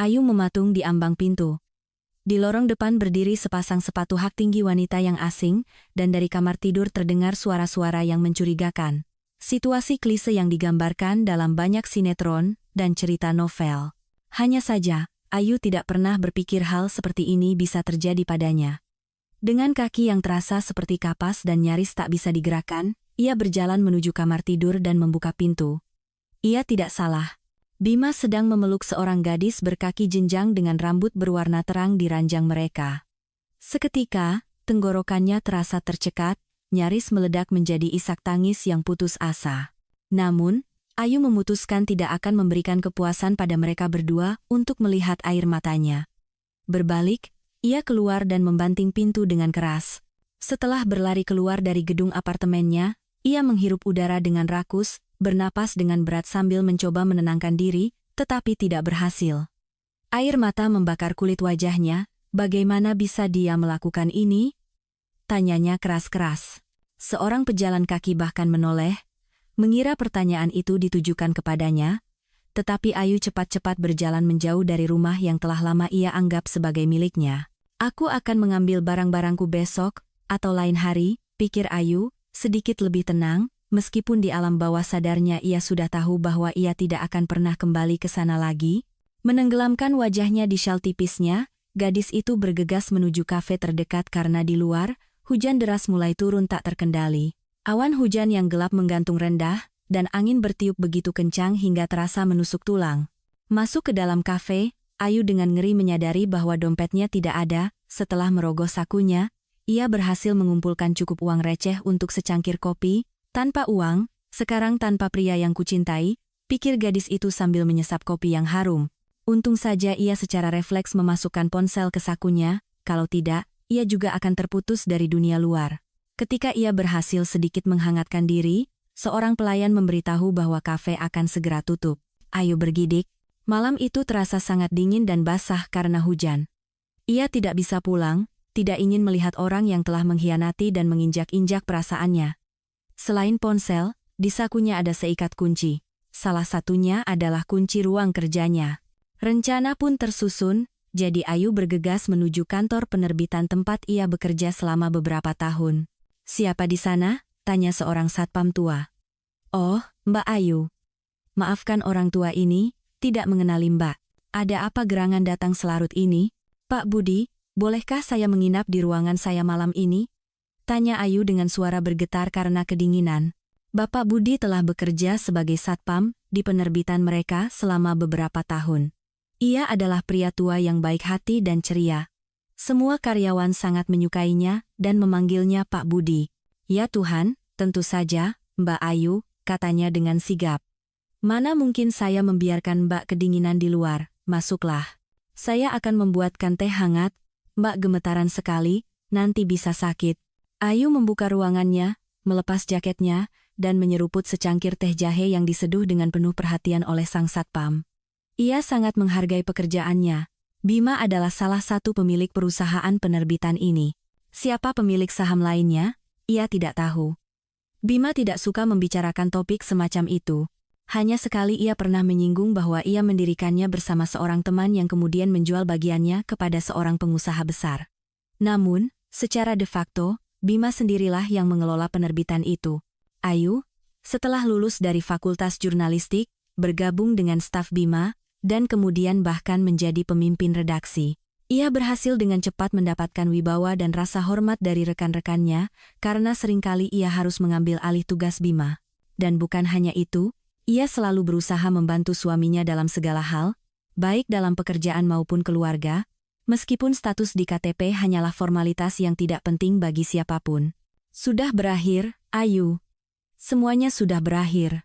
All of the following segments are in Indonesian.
Ayu mematung di ambang pintu. Di lorong depan berdiri sepasang sepatu hak tinggi wanita yang asing, dan dari kamar tidur terdengar suara-suara yang mencurigakan. Situasi klise yang digambarkan dalam banyak sinetron dan cerita novel. Hanya saja, Ayu tidak pernah berpikir hal seperti ini bisa terjadi padanya. Dengan kaki yang terasa seperti kapas dan nyaris tak bisa digerakkan, ia berjalan menuju kamar tidur dan membuka pintu. Ia tidak salah. Bima sedang memeluk seorang gadis berkaki jenjang dengan rambut berwarna terang di ranjang mereka. Seketika, tenggorokannya terasa tercekat, nyaris meledak menjadi isak tangis yang putus asa. Namun, Ayu memutuskan tidak akan memberikan kepuasan pada mereka berdua untuk melihat air matanya. Berbalik, ia keluar dan membanting pintu dengan keras. Setelah berlari keluar dari gedung apartemennya, ia menghirup udara dengan rakus, bernapas dengan berat sambil mencoba menenangkan diri, tetapi tidak berhasil. Air mata membakar kulit wajahnya. Bagaimana bisa dia melakukan ini? Tanyanya keras-keras. Seorang pejalan kaki bahkan menoleh, mengira pertanyaan itu ditujukan kepadanya, tetapi Ayu cepat-cepat berjalan menjauh dari rumah yang telah lama ia anggap sebagai miliknya. Aku akan mengambil barang-barangku besok, atau lain hari, pikir Ayu, sedikit lebih tenang. Meskipun di alam bawah sadarnya ia sudah tahu bahwa ia tidak akan pernah kembali ke sana lagi, menenggelamkan wajahnya di syal tipisnya, gadis itu bergegas menuju kafe terdekat karena di luar, hujan deras mulai turun tak terkendali. Awan hujan yang gelap menggantung rendah, dan angin bertiup begitu kencang hingga terasa menusuk tulang. Masuk ke dalam kafe, Ayu dengan ngeri menyadari bahwa dompetnya tidak ada. Setelah merogoh sakunya, ia berhasil mengumpulkan cukup uang receh untuk secangkir kopi. Tanpa uang, sekarang tanpa pria yang kucintai, pikir gadis itu sambil menyesap kopi yang harum. Untung saja ia secara refleks memasukkan ponsel ke sakunya, kalau tidak, ia juga akan terputus dari dunia luar. Ketika ia berhasil sedikit menghangatkan diri, seorang pelayan memberitahu bahwa kafe akan segera tutup. Ayu bergidik, malam itu terasa sangat dingin dan basah karena hujan. Ia tidak bisa pulang, tidak ingin melihat orang yang telah mengkhianati dan menginjak-injak perasaannya. Selain ponsel, di sakunya ada seikat kunci. Salah satunya adalah kunci ruang kerjanya. Rencana pun tersusun, jadi Ayu bergegas menuju kantor penerbitan tempat ia bekerja selama beberapa tahun. "Siapa di sana?" tanya seorang satpam tua. "Oh, Mbak Ayu. Maafkan orang tua ini, tidak mengenali Mbak. Ada apa gerangan datang selarut ini?" "Pak Budi, bolehkah saya menginap di ruangan saya malam ini?" tanya Ayu dengan suara bergetar karena kedinginan. Bapak Budi telah bekerja sebagai satpam di penerbitan mereka selama beberapa tahun. Ia adalah pria tua yang baik hati dan ceria. Semua karyawan sangat menyukainya dan memanggilnya Pak Budi. "Ya Tuhan, tentu saja, Mbak Ayu," katanya dengan sigap. "Mana mungkin saya membiarkan Mbak kedinginan di luar, masuklah. Saya akan membuatkan teh hangat." Mbak gemetaran sekali, "Nanti bisa sakit." Ayu membuka ruangannya, melepas jaketnya, dan menyeruput secangkir teh jahe yang diseduh dengan penuh perhatian oleh sang satpam. Ia sangat menghargai pekerjaannya. Bima adalah salah satu pemilik perusahaan penerbitan ini. Siapa pemilik saham lainnya? Ia tidak tahu. Bima tidak suka membicarakan topik semacam itu. Hanya sekali ia pernah menyinggung bahwa ia mendirikannya bersama seorang teman yang kemudian menjual bagiannya kepada seorang pengusaha besar. Namun, secara de facto, Bima sendirilah yang mengelola penerbitan itu. Ayu, setelah lulus dari Fakultas Jurnalistik, bergabung dengan staf Bima, dan kemudian bahkan menjadi pemimpin redaksi. Ia berhasil dengan cepat mendapatkan wibawa dan rasa hormat dari rekan-rekannya, karena seringkali ia harus mengambil alih tugas Bima. Dan bukan hanya itu, ia selalu berusaha membantu suaminya dalam segala hal, baik dalam pekerjaan maupun keluarga, meskipun status di KTP hanyalah formalitas yang tidak penting bagi siapapun. Sudah berakhir, Ayu. Semuanya sudah berakhir.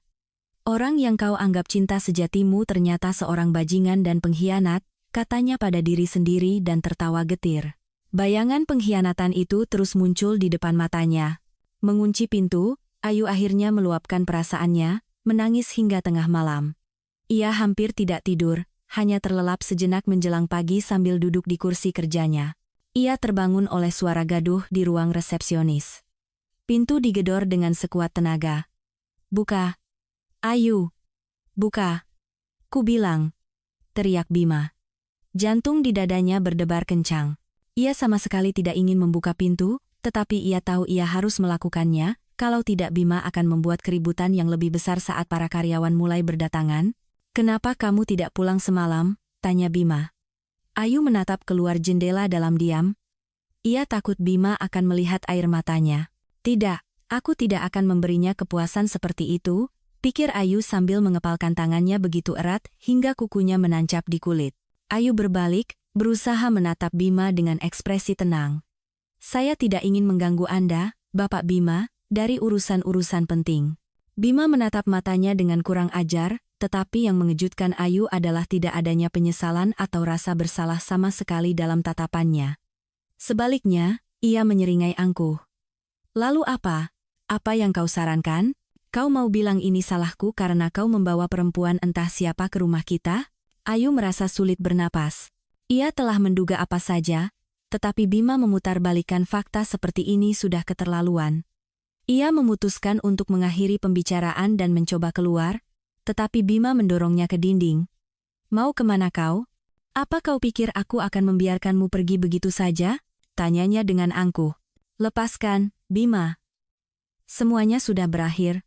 Orang yang kau anggap cinta sejatimu ternyata seorang bajingan dan pengkhianat, katanya pada diri sendiri dan tertawa getir. Bayangan pengkhianatan itu terus muncul di depan matanya. Mengunci pintu, Ayu akhirnya meluapkan perasaannya, menangis hingga tengah malam. Ia hampir tidak tidur, hanya terlelap sejenak menjelang pagi sambil duduk di kursi kerjanya. Ia terbangun oleh suara gaduh di ruang resepsionis. Pintu digedor dengan sekuat tenaga. "Buka. Ayu. Buka. Ku bilang," teriak Bima. Jantung di dadanya berdebar kencang. Ia sama sekali tidak ingin membuka pintu, tetapi ia tahu ia harus melakukannya, kalau tidak Bima akan membuat keributan yang lebih besar saat para karyawan mulai berdatangan. "Kenapa kamu tidak pulang semalam?" tanya Bima. Ayu menatap keluar jendela dalam diam. Ia takut Bima akan melihat air matanya. "Tidak, aku tidak akan memberinya kepuasan seperti itu," pikir Ayu sambil mengepalkan tangannya begitu erat hingga kukunya menancap di kulit. Ayu berbalik, berusaha menatap Bima dengan ekspresi tenang. "Saya tidak ingin mengganggu Anda, Bapak Bima, dari urusan-urusan penting." Bima menatap matanya dengan kurang ajar, tetapi yang mengejutkan Ayu adalah tidak adanya penyesalan atau rasa bersalah sama sekali dalam tatapannya. Sebaliknya, ia menyeringai angkuh. "Lalu apa? Apa yang kau sarankan? Kau mau bilang ini salahku karena kau membawa perempuan entah siapa ke rumah kita?" Ayu merasa sulit bernapas. Ia telah menduga apa saja, tetapi Bima memutarbalikkan fakta seperti ini sudah keterlaluan. Ia memutuskan untuk mengakhiri pembicaraan dan mencoba keluar, tetapi Bima mendorongnya ke dinding. "Mau kemana kau? Apa kau pikir aku akan membiarkanmu pergi begitu saja?" tanyanya dengan angkuh. "Lepaskan, Bima. Semuanya sudah berakhir.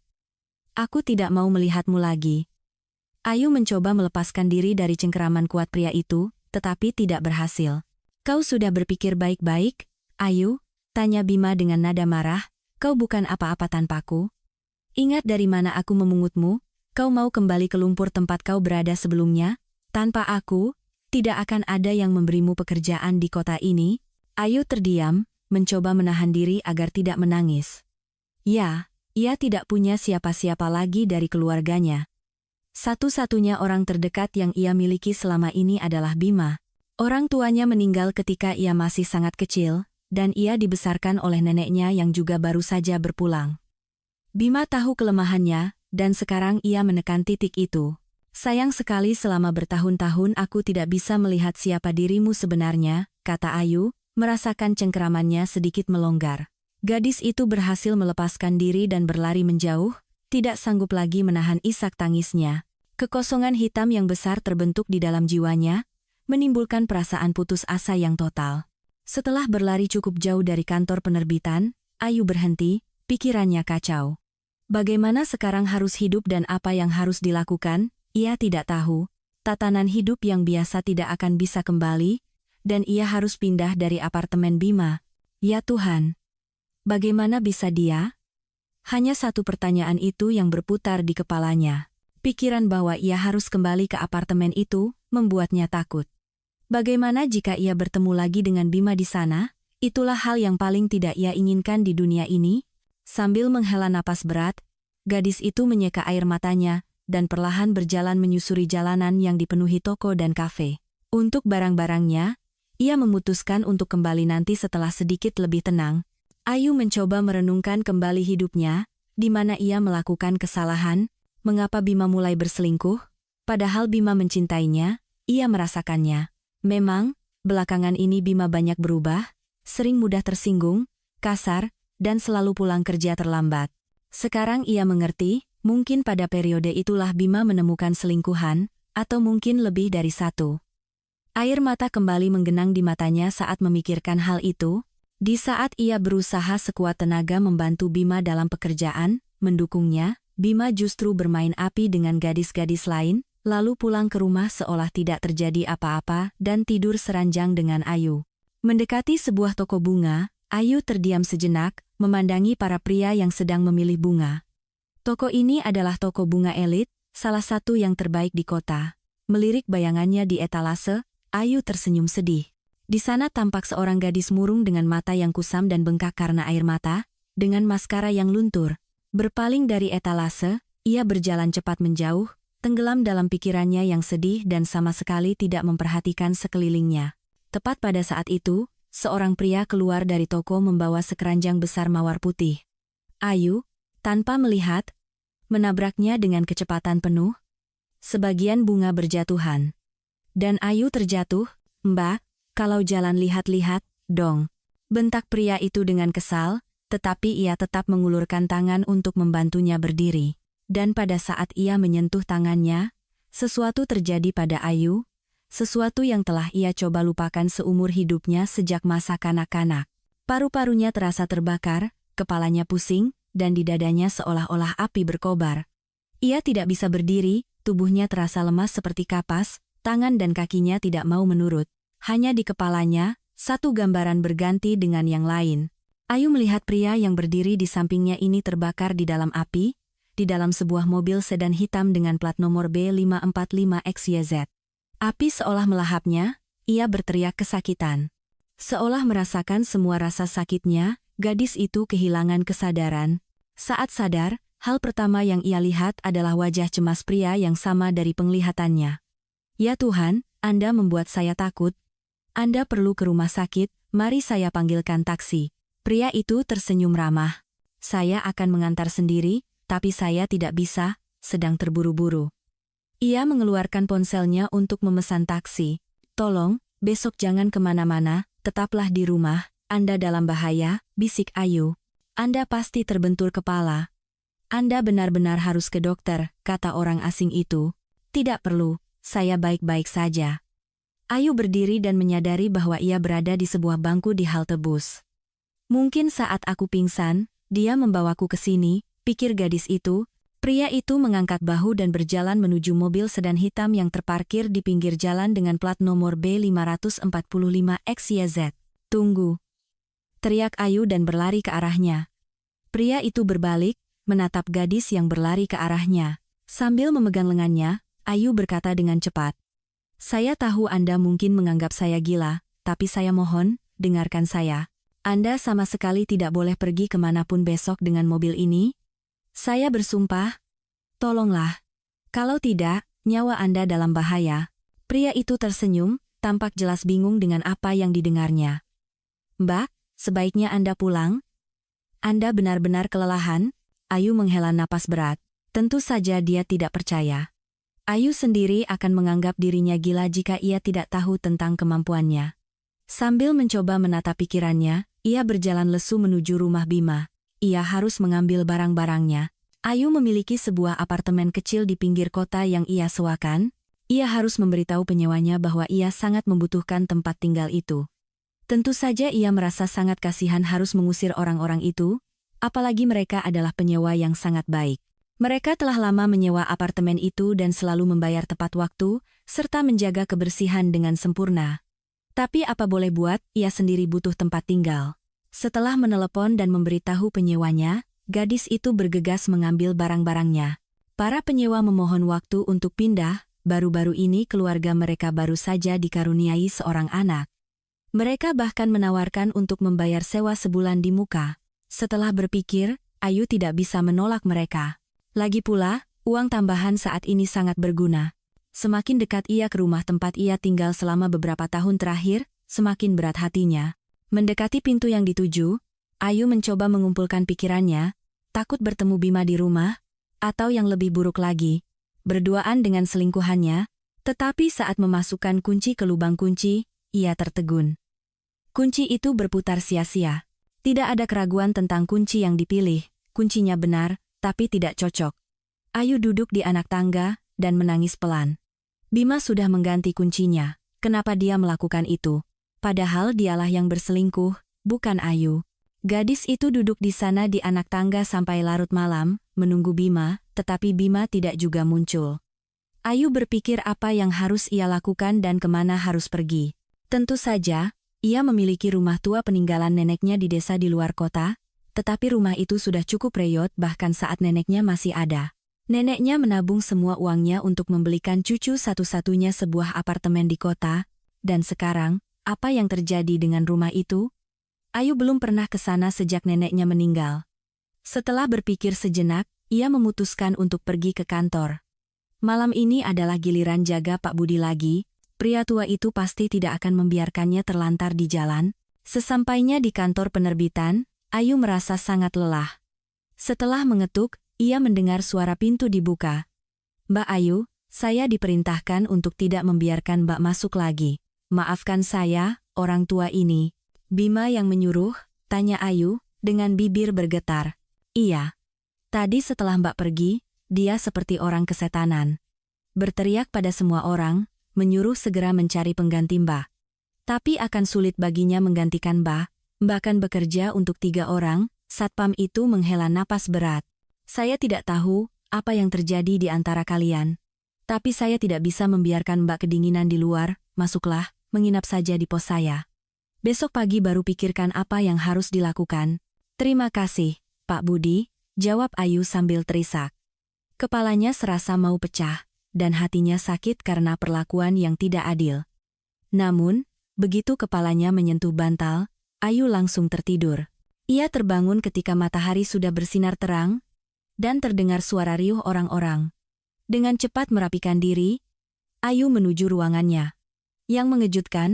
Aku tidak mau melihatmu lagi." Ayu mencoba melepaskan diri dari cengkeraman kuat pria itu, tetapi tidak berhasil. "Kau sudah berpikir baik-baik, Ayu?" tanya Bima dengan nada marah. "Kau bukan apa-apa tanpaku. Ingat dari mana aku memungutmu? Kau mau kembali ke lumpur tempat kau berada sebelumnya? Tanpa aku, tidak akan ada yang memberimu pekerjaan di kota ini." Ayu terdiam, mencoba menahan diri agar tidak menangis. Ya, ia tidak punya siapa-siapa lagi dari keluarganya. Satu-satunya orang terdekat yang ia miliki selama ini adalah Bima. Orang tuanya meninggal ketika ia masih sangat kecil, dan ia dibesarkan oleh neneknya yang juga baru saja berpulang. Bima tahu kelemahannya, dan sekarang ia menekan titik itu. "Sayang sekali selama bertahun-tahun aku tidak bisa melihat siapa dirimu sebenarnya," kata Ayu, merasakan cengkeramannya sedikit melonggar. Gadis itu berhasil melepaskan diri dan berlari menjauh, tidak sanggup lagi menahan isak tangisnya. Kekosongan hitam yang besar terbentuk di dalam jiwanya, menimbulkan perasaan putus asa yang total. Setelah berlari cukup jauh dari kantor penerbitan, Ayu berhenti, pikirannya kacau. Bagaimana sekarang harus hidup dan apa yang harus dilakukan, ia tidak tahu. Tatanan hidup yang biasa tidak akan bisa kembali, dan ia harus pindah dari apartemen Bima. Ya Tuhan, bagaimana bisa dia? Hanya satu pertanyaan itu yang berputar di kepalanya. Pikiran bahwa ia harus kembali ke apartemen itu membuatnya takut. Bagaimana jika ia bertemu lagi dengan Bima di sana? Itulah hal yang paling tidak ia inginkan di dunia ini. Sambil menghela napas berat, gadis itu menyeka air matanya dan perlahan berjalan menyusuri jalanan yang dipenuhi toko dan kafe. Untuk barang-barangnya, ia memutuskan untuk kembali nanti setelah sedikit lebih tenang. Ayu mencoba merenungkan kembali hidupnya, di mana ia melakukan kesalahan. Mengapa Bima mulai berselingkuh? Padahal Bima mencintainya, ia merasakannya. Memang, belakangan ini Bima banyak berubah, sering mudah tersinggung, kasar, dan selalu pulang kerja terlambat. Sekarang ia mengerti, mungkin pada periode itulah Bima menemukan selingkuhan, atau mungkin lebih dari satu. Air mata kembali menggenang di matanya saat memikirkan hal itu. Di saat ia berusaha sekuat tenaga membantu Bima dalam pekerjaan, mendukungnya, Bima justru bermain api dengan gadis-gadis lain, lalu pulang ke rumah seolah tidak terjadi apa-apa dan tidur seranjang dengan Ayu. Mendekati sebuah toko bunga, Ayu terdiam sejenak, memandangi para pria yang sedang memilih bunga. Toko ini adalah toko bunga elit, salah satu yang terbaik di kota. Melirik bayangannya di etalase, Ayu tersenyum sedih. Di sana tampak seorang gadis murung dengan mata yang kusam dan bengkak karena air mata, dengan maskara yang luntur. Berpaling dari etalase, ia berjalan cepat menjauh, tenggelam dalam pikirannya yang sedih dan sama sekali tidak memperhatikan sekelilingnya. Tepat pada saat itu, seorang pria keluar dari toko membawa sekeranjang besar mawar putih. Ayu, tanpa melihat, menabraknya dengan kecepatan penuh. Sebagian bunga berjatuhan. Dan Ayu terjatuh. "Mbak, kalau jalan lihat-lihat, dong," bentak pria itu dengan kesal. Tetapi ia tetap mengulurkan tangan untuk membantunya berdiri. Dan pada saat ia menyentuh tangannya, sesuatu terjadi pada Ayu. sesuatu yang telah ia coba lupakan seumur hidupnya sejak masa kanak-kanak. Paru-parunya terasa terbakar, kepalanya pusing, dan di dadanya seolah-olah api berkobar. Ia tidak bisa berdiri, tubuhnya terasa lemas seperti kapas, tangan dan kakinya tidak mau menurut. Hanya di kepalanya, satu gambaran berganti dengan yang lain. Ayu melihat pria yang berdiri di sampingnya ini terbakar di dalam api, di dalam sebuah mobil sedan hitam dengan plat nomor B545XYZ. Api seolah melahapnya, ia berteriak kesakitan. Seolah merasakan semua rasa sakitnya, gadis itu kehilangan kesadaran. Saat sadar, hal pertama yang ia lihat adalah wajah cemas pria yang sama dari penglihatannya. Ya Tuhan, Anda membuat saya takut. Anda perlu ke rumah sakit, mari saya panggilkan taksi. Pria itu tersenyum ramah. Saya akan mengantar sendiri, tapi saya tidak bisa, sedang terburu-buru. Ia mengeluarkan ponselnya untuk memesan taksi. Tolong, besok jangan kemana-mana, tetaplah di rumah, Anda dalam bahaya, bisik Ayu. Anda pasti terbentur kepala. Anda benar-benar harus ke dokter, kata orang asing itu. Tidak perlu, saya baik-baik saja. Ayu berdiri dan menyadari bahwa ia berada di sebuah bangku di halte bus. Mungkin saat aku pingsan, dia membawaku ke sini, pikir gadis itu. Pria itu mengangkat bahu dan berjalan menuju mobil sedan hitam yang terparkir di pinggir jalan dengan plat nomor B545XYZ. Tunggu! Teriak Ayu dan berlari ke arahnya. Pria itu berbalik, menatap gadis yang berlari ke arahnya. Sambil memegang lengannya, Ayu berkata dengan cepat. Saya tahu Anda mungkin menganggap saya gila, tapi saya mohon, dengarkan saya. Anda sama sekali tidak boleh pergi kemanapun besok dengan mobil ini. Saya bersumpah. Tolonglah. Kalau tidak, nyawa Anda dalam bahaya. Pria itu tersenyum, tampak jelas bingung dengan apa yang didengarnya. Mbak, sebaiknya Anda pulang. Anda benar-benar kelelahan. Ayu menghela napas berat. Tentu saja dia tidak percaya. Ayu sendiri akan menganggap dirinya gila jika ia tidak tahu tentang kemampuannya. Sambil mencoba menata pikirannya, ia berjalan lesu menuju rumah Bima. Ia harus mengambil barang-barangnya. Ayu memiliki sebuah apartemen kecil di pinggir kota yang ia sewakan. Ia harus memberitahu penyewanya bahwa ia sangat membutuhkan tempat tinggal itu. Tentu saja ia merasa sangat kasihan harus mengusir orang-orang itu, apalagi mereka adalah penyewa yang sangat baik. Mereka telah lama menyewa apartemen itu dan selalu membayar tepat waktu, serta menjaga kebersihan dengan sempurna. Tapi apa boleh buat, ia sendiri butuh tempat tinggal. Setelah menelepon dan memberitahu penyewanya, gadis itu bergegas mengambil barang-barangnya. Para penyewa memohon waktu untuk pindah, baru-baru ini keluarga mereka baru saja dikaruniai seorang anak. Mereka bahkan menawarkan untuk membayar sewa sebulan di muka. Setelah berpikir, Ayu tidak bisa menolak mereka. Lagi pula, uang tambahan saat ini sangat berguna. Semakin dekat ia ke rumah tempat ia tinggal selama beberapa tahun terakhir, semakin berat hatinya. Mendekati pintu yang dituju, Ayu mencoba mengumpulkan pikirannya, takut bertemu Bima di rumah, atau yang lebih buruk lagi, berduaan dengan selingkuhannya, tetapi saat memasukkan kunci ke lubang kunci, ia tertegun. Kunci itu berputar sia-sia. Tidak ada keraguan tentang kunci yang dipilih, kuncinya benar, tapi tidak cocok. Ayu duduk di anak tangga, dan menangis pelan. Bima sudah mengganti kuncinya, kenapa dia melakukan itu? Padahal dialah yang berselingkuh, bukan Ayu. Gadis itu duduk di sana di anak tangga sampai larut malam, menunggu Bima, tetapi Bima tidak juga muncul. Ayu berpikir apa yang harus ia lakukan dan kemana harus pergi. Tentu saja, ia memiliki rumah tua peninggalan neneknya di desa di luar kota, tetapi rumah itu sudah cukup reyot bahkan saat neneknya masih ada. Neneknya menabung semua uangnya untuk membelikan cucu satu-satunya sebuah apartemen di kota, dan sekarang, apa yang terjadi dengan rumah itu? Ayu belum pernah ke sana sejak neneknya meninggal. Setelah berpikir sejenak, ia memutuskan untuk pergi ke kantor. Malam ini adalah giliran jaga Pak Budi lagi, pria tua itu pasti tidak akan membiarkannya terlantar di jalan. Sesampainya di kantor penerbitan, Ayu merasa sangat lelah. Setelah mengetuk, ia mendengar suara pintu dibuka. Mbak Ayu, saya diperintahkan untuk tidak membiarkan Mbak masuk lagi. Maafkan saya, orang tua ini. Bima yang menyuruh, tanya Ayu, dengan bibir bergetar. Iya. Tadi setelah Mbak pergi, dia seperti orang kesetanan. Berteriak pada semua orang, menyuruh segera mencari pengganti Mbah. Tapi akan sulit baginya menggantikan Mbah, bahkan bekerja untuk 3 orang. Satpam itu menghela napas berat. Saya tidak tahu apa yang terjadi di antara kalian. Tapi saya tidak bisa membiarkan Mbak kedinginan di luar. Masuklah, menginap saja di pos saya. Besok pagi baru pikirkan apa yang harus dilakukan. Terima kasih, Pak Budi, jawab Ayu sambil terisak. Kepalanya serasa mau pecah, dan hatinya sakit karena perlakuan yang tidak adil. Namun, begitu kepalanya menyentuh bantal, Ayu langsung tertidur. Ia terbangun ketika matahari sudah bersinar terang, dan terdengar suara riuh orang-orang. Dengan cepat merapikan diri, Ayu menuju ruangannya. Yang mengejutkan,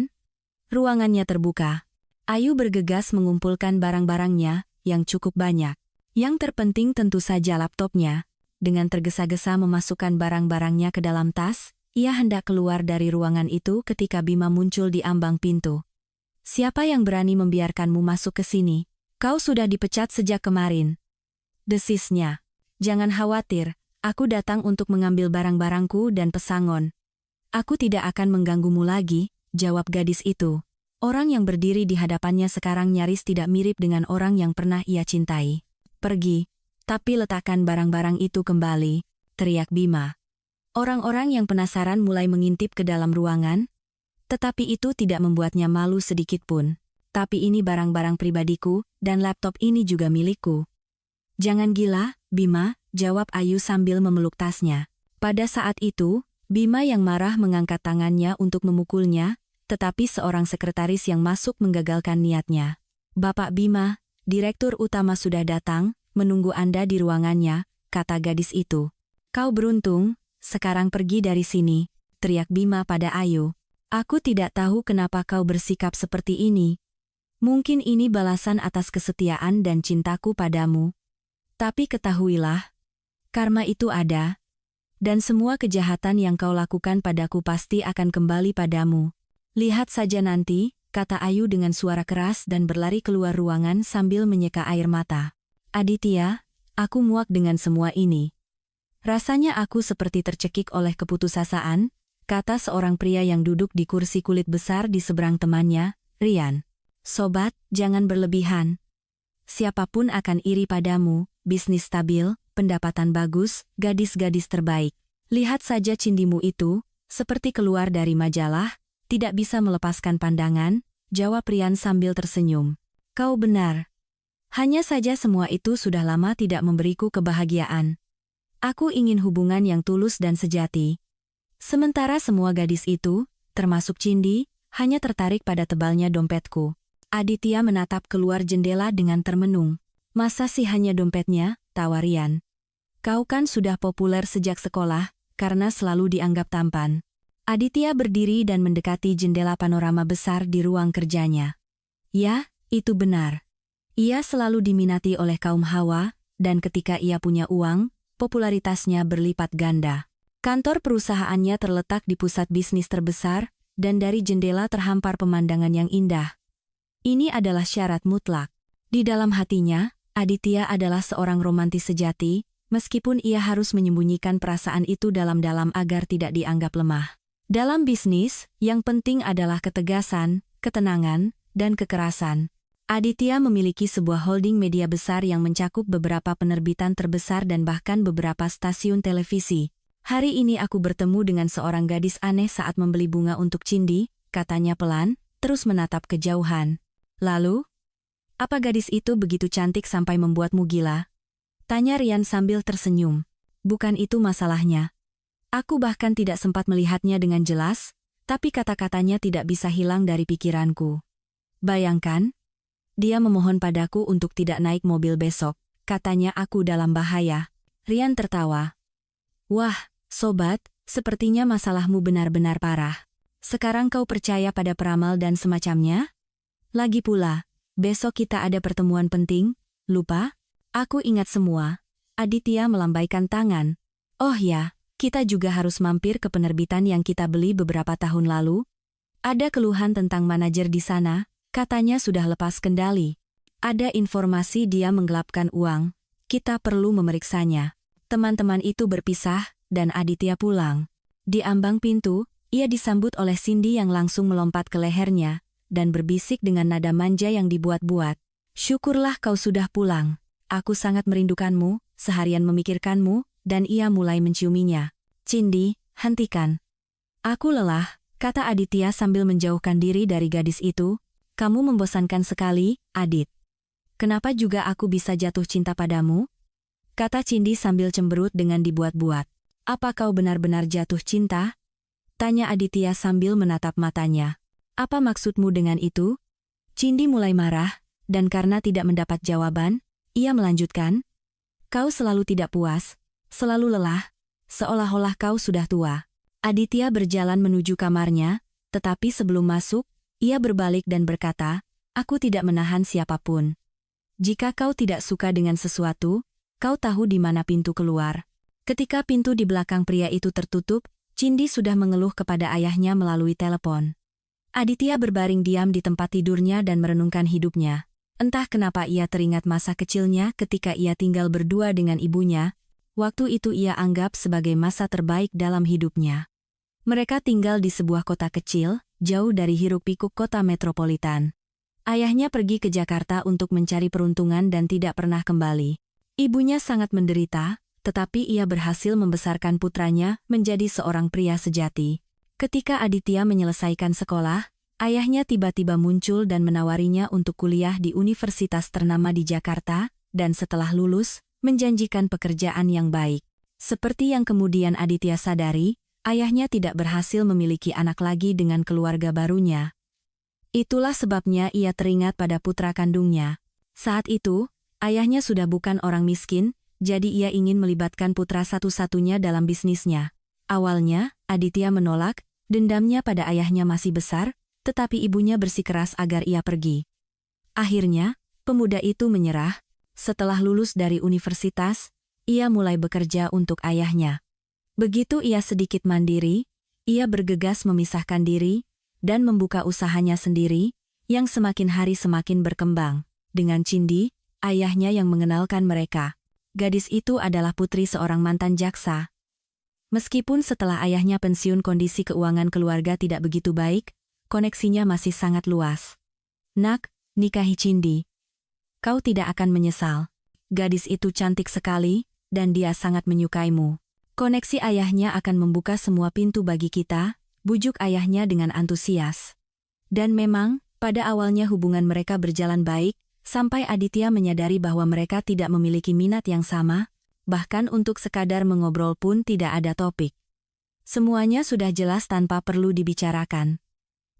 ruangannya terbuka. Ayu bergegas mengumpulkan barang-barangnya, yang cukup banyak. Yang terpenting tentu saja laptopnya. Dengan tergesa-gesa memasukkan barang-barangnya ke dalam tas, ia hendak keluar dari ruangan itu ketika Bima muncul di ambang pintu. Siapa yang berani membiarkanmu masuk ke sini? Kau sudah dipecat sejak kemarin. Desisnya. Jangan khawatir, aku datang untuk mengambil barang-barangku dan pesangon. Aku tidak akan mengganggumu lagi, jawab gadis itu. Orang yang berdiri di hadapannya sekarang nyaris tidak mirip dengan orang yang pernah ia cintai. Pergi, tapi letakkan barang-barang itu kembali, teriak Bima. Orang-orang yang penasaran mulai mengintip ke dalam ruangan, tetapi itu tidak membuatnya malu sedikit pun. Tapi ini barang-barang pribadiku, dan laptop ini juga milikku. Jangan gila, Bima, jawab Ayu sambil memeluk tasnya. Pada saat itu, Bima yang marah mengangkat tangannya untuk memukulnya, tetapi seorang sekretaris yang masuk menggagalkan niatnya. Bapak Bima, Direktur Utama sudah datang, menunggu Anda di ruangannya, kata gadis itu. Kau beruntung, sekarang pergi dari sini, teriak Bima pada Ayu. Aku tidak tahu kenapa kau bersikap seperti ini. Mungkin ini balasan atas kesetiaan dan cintaku padamu. Tapi ketahuilah, karma itu ada, dan semua kejahatan yang kau lakukan padaku pasti akan kembali padamu. Lihat saja nanti, kata Ayu dengan suara keras dan berlari keluar ruangan sambil menyeka air mata. Aditya, aku muak dengan semua ini. Rasanya aku seperti tercekik oleh keputusasaan, kata seorang pria yang duduk di kursi kulit besar di seberang temannya, Rian. Sobat, jangan berlebihan. Siapapun akan iri padamu, bisnis stabil, pendapatan bagus, gadis-gadis terbaik. Lihat saja cindimu itu, seperti keluar dari majalah, tidak bisa melepaskan pandangan, jawab Rian sambil tersenyum. Kau benar. Hanya saja semua itu sudah lama tidak memberiku kebahagiaan. Aku ingin hubungan yang tulus dan sejati. Sementara semua gadis itu, termasuk Cindi, hanya tertarik pada tebalnya dompetku. Aditya menatap keluar jendela dengan termenung. Masa sih hanya dompetnya, tawa Rian. Kau kan sudah populer sejak sekolah, karena selalu dianggap tampan. Aditya berdiri dan mendekati jendela panorama besar di ruang kerjanya. Ya, itu benar. Ia selalu diminati oleh kaum hawa, dan ketika ia punya uang, popularitasnya berlipat ganda. Kantor perusahaannya terletak di pusat bisnis terbesar, dan dari jendela terhampar pemandangan yang indah. Ini adalah syarat mutlak. Di dalam hatinya, Aditya adalah seorang romantis sejati, meskipun ia harus menyembunyikan perasaan itu dalam-dalam agar tidak dianggap lemah. Dalam bisnis, yang penting adalah ketegasan, ketenangan, dan kekerasan. Aditya memiliki sebuah holding media besar yang mencakup beberapa penerbitan terbesar dan bahkan beberapa stasiun televisi. Hari ini aku bertemu dengan seorang gadis aneh saat membeli bunga untuk Cindi, katanya pelan, terus menatap kejauhan. Lalu, apa gadis itu begitu cantik sampai membuatmu gila? Tanya Rian sambil tersenyum. Bukan itu masalahnya. Aku bahkan tidak sempat melihatnya dengan jelas, tapi kata-katanya tidak bisa hilang dari pikiranku. Bayangkan, dia memohon padaku untuk tidak naik mobil besok, katanya aku dalam bahaya. Rian tertawa. Wah, sobat, sepertinya masalahmu benar-benar parah. Sekarang kau percaya pada peramal dan semacamnya? Lagi pula, besok kita ada pertemuan penting, lupa? Aku ingat semua. Aditya melambaikan tangan. Oh ya, kita juga harus mampir ke penerbitan yang kita beli beberapa tahun lalu. Ada keluhan tentang manajer di sana, katanya sudah lepas kendali. Ada informasi dia menggelapkan uang, kita perlu memeriksanya. Teman-teman itu berpisah, dan Aditya pulang. Di ambang pintu, Ia disambut oleh Cindy yang langsung melompat ke lehernya, dan berbisik dengan nada manja yang dibuat-buat. Syukurlah kau sudah pulang. Aku sangat merindukanmu, seharian memikirkanmu, dan ia mulai menciuminya. Cindy, hentikan. Aku lelah, kata Aditya sambil menjauhkan diri dari gadis itu. Kamu membosankan sekali, Adit. Kenapa juga aku bisa jatuh cinta padamu? Kata Cindy sambil cemberut dengan dibuat-buat. Apa kau benar-benar jatuh cinta? Tanya Aditya sambil menatap matanya. Apa maksudmu dengan itu? Cindy mulai marah, dan karena tidak mendapat jawaban, ia melanjutkan. Kau selalu tidak puas, selalu lelah, seolah-olah kau sudah tua. Aditya berjalan menuju kamarnya, tetapi sebelum masuk, ia berbalik dan berkata, aku tidak menahan siapapun. Jika kau tidak suka dengan sesuatu, kau tahu di mana pintu keluar. Ketika pintu di belakang pria itu tertutup, Cindy sudah mengeluh kepada ayahnya melalui telepon. Aditya berbaring diam di tempat tidurnya dan merenungkan hidupnya. Entah kenapa ia teringat masa kecilnya ketika ia tinggal berdua dengan ibunya. Waktu itu ia anggap sebagai masa terbaik dalam hidupnya. Mereka tinggal di sebuah kota kecil, jauh dari hiruk-pikuk kota metropolitan. Ayahnya pergi ke Jakarta untuk mencari peruntungan dan tidak pernah kembali. Ibunya sangat menderita, tetapi ia berhasil membesarkan putranya menjadi seorang pria sejati. Ketika Aditya menyelesaikan sekolah, ayahnya tiba-tiba muncul dan menawarinya untuk kuliah di universitas ternama di Jakarta, dan setelah lulus, menjanjikan pekerjaan yang baik. Seperti yang kemudian Aditya sadari, ayahnya tidak berhasil memiliki anak lagi dengan keluarga barunya. Itulah sebabnya ia teringat pada putra kandungnya. Saat itu, ayahnya sudah bukan orang miskin, jadi ia ingin melibatkan putra satu-satunya dalam bisnisnya. Awalnya, Aditya menolak, dendamnya pada ayahnya masih besar, tetapi ibunya bersikeras agar ia pergi. Akhirnya, pemuda itu menyerah. Setelah lulus dari universitas, ia mulai bekerja untuk ayahnya. Begitu ia sedikit mandiri, ia bergegas memisahkan diri, dan membuka usahanya sendiri, yang semakin hari semakin berkembang. Dengan Cindy, ayahnya yang mengenalkan mereka. Gadis itu adalah putri seorang mantan jaksa. Meskipun setelah ayahnya pensiun kondisi keuangan keluarga tidak begitu baik, koneksinya masih sangat luas. Nak, nikahi Cindy. Kau tidak akan menyesal. Gadis itu cantik sekali, dan dia sangat menyukaimu. Koneksi ayahnya akan membuka semua pintu bagi kita, bujuk ayahnya dengan antusias. Dan memang, pada awalnya hubungan mereka berjalan baik, sampai Aditya menyadari bahwa mereka tidak memiliki minat yang sama, bahkan untuk sekadar mengobrol pun tidak ada topik. Semuanya sudah jelas tanpa perlu dibicarakan.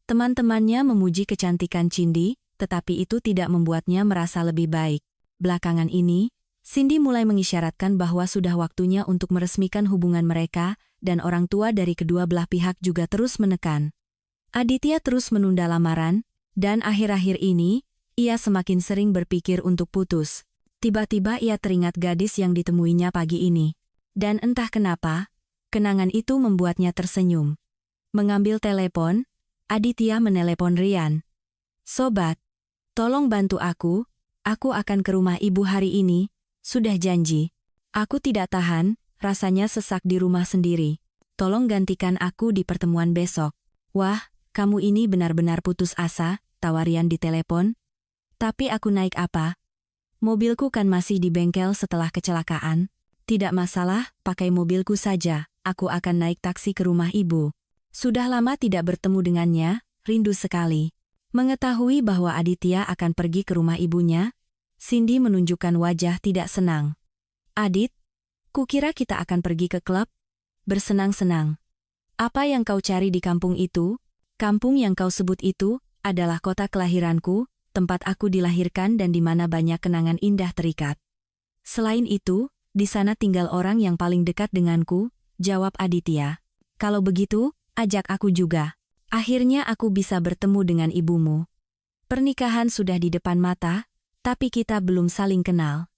Teman-temannya memuji kecantikan Cindy, tetapi itu tidak membuatnya merasa lebih baik. Belakangan ini, Cindy mulai mengisyaratkan bahwa sudah waktunya untuk meresmikan hubungan mereka, dan orang tua dari kedua belah pihak juga terus menekan. Aditya terus menunda lamaran, dan akhir-akhir ini, ia semakin sering berpikir untuk putus. Tiba-tiba ia teringat gadis yang ditemuinya pagi ini. Dan entah kenapa, kenangan itu membuatnya tersenyum. Mengambil telepon, Aditya menelepon Rian. Sobat, tolong bantu aku akan ke rumah ibu hari ini, sudah janji. Aku tidak tahan, rasanya sesak di rumah sendiri. Tolong gantikan aku di pertemuan besok. Wah, kamu ini benar-benar putus asa, tawar Rian di telepon. Tapi aku naik apa? Mobilku kan masih di bengkel setelah kecelakaan. Tidak masalah, pakai mobilku saja, aku akan naik taksi ke rumah ibu. Sudah lama tidak bertemu dengannya, rindu sekali. Mengetahui bahwa Aditya akan pergi ke rumah ibunya, Cindy menunjukkan wajah tidak senang. Adit, kukira kita akan pergi ke klub? Bersenang-senang. Apa yang kau cari di kampung itu? Kampung yang kau sebut itu adalah kota kelahiranku, tempat aku dilahirkan dan di mana banyak kenangan indah terikat. Selain itu, di sana tinggal orang yang paling dekat denganku, jawab Aditya. Kalau begitu, ajak aku juga. Akhirnya aku bisa bertemu dengan ibumu. Pernikahan sudah di depan mata, tapi kita belum saling kenal.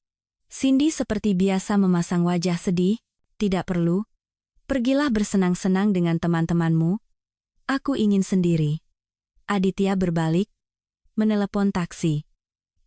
Cindy seperti biasa memasang wajah sedih, tidak perlu. Pergilah bersenang-senang dengan teman-temanmu. Aku ingin sendiri. Aditya berbalik, menelepon taksi.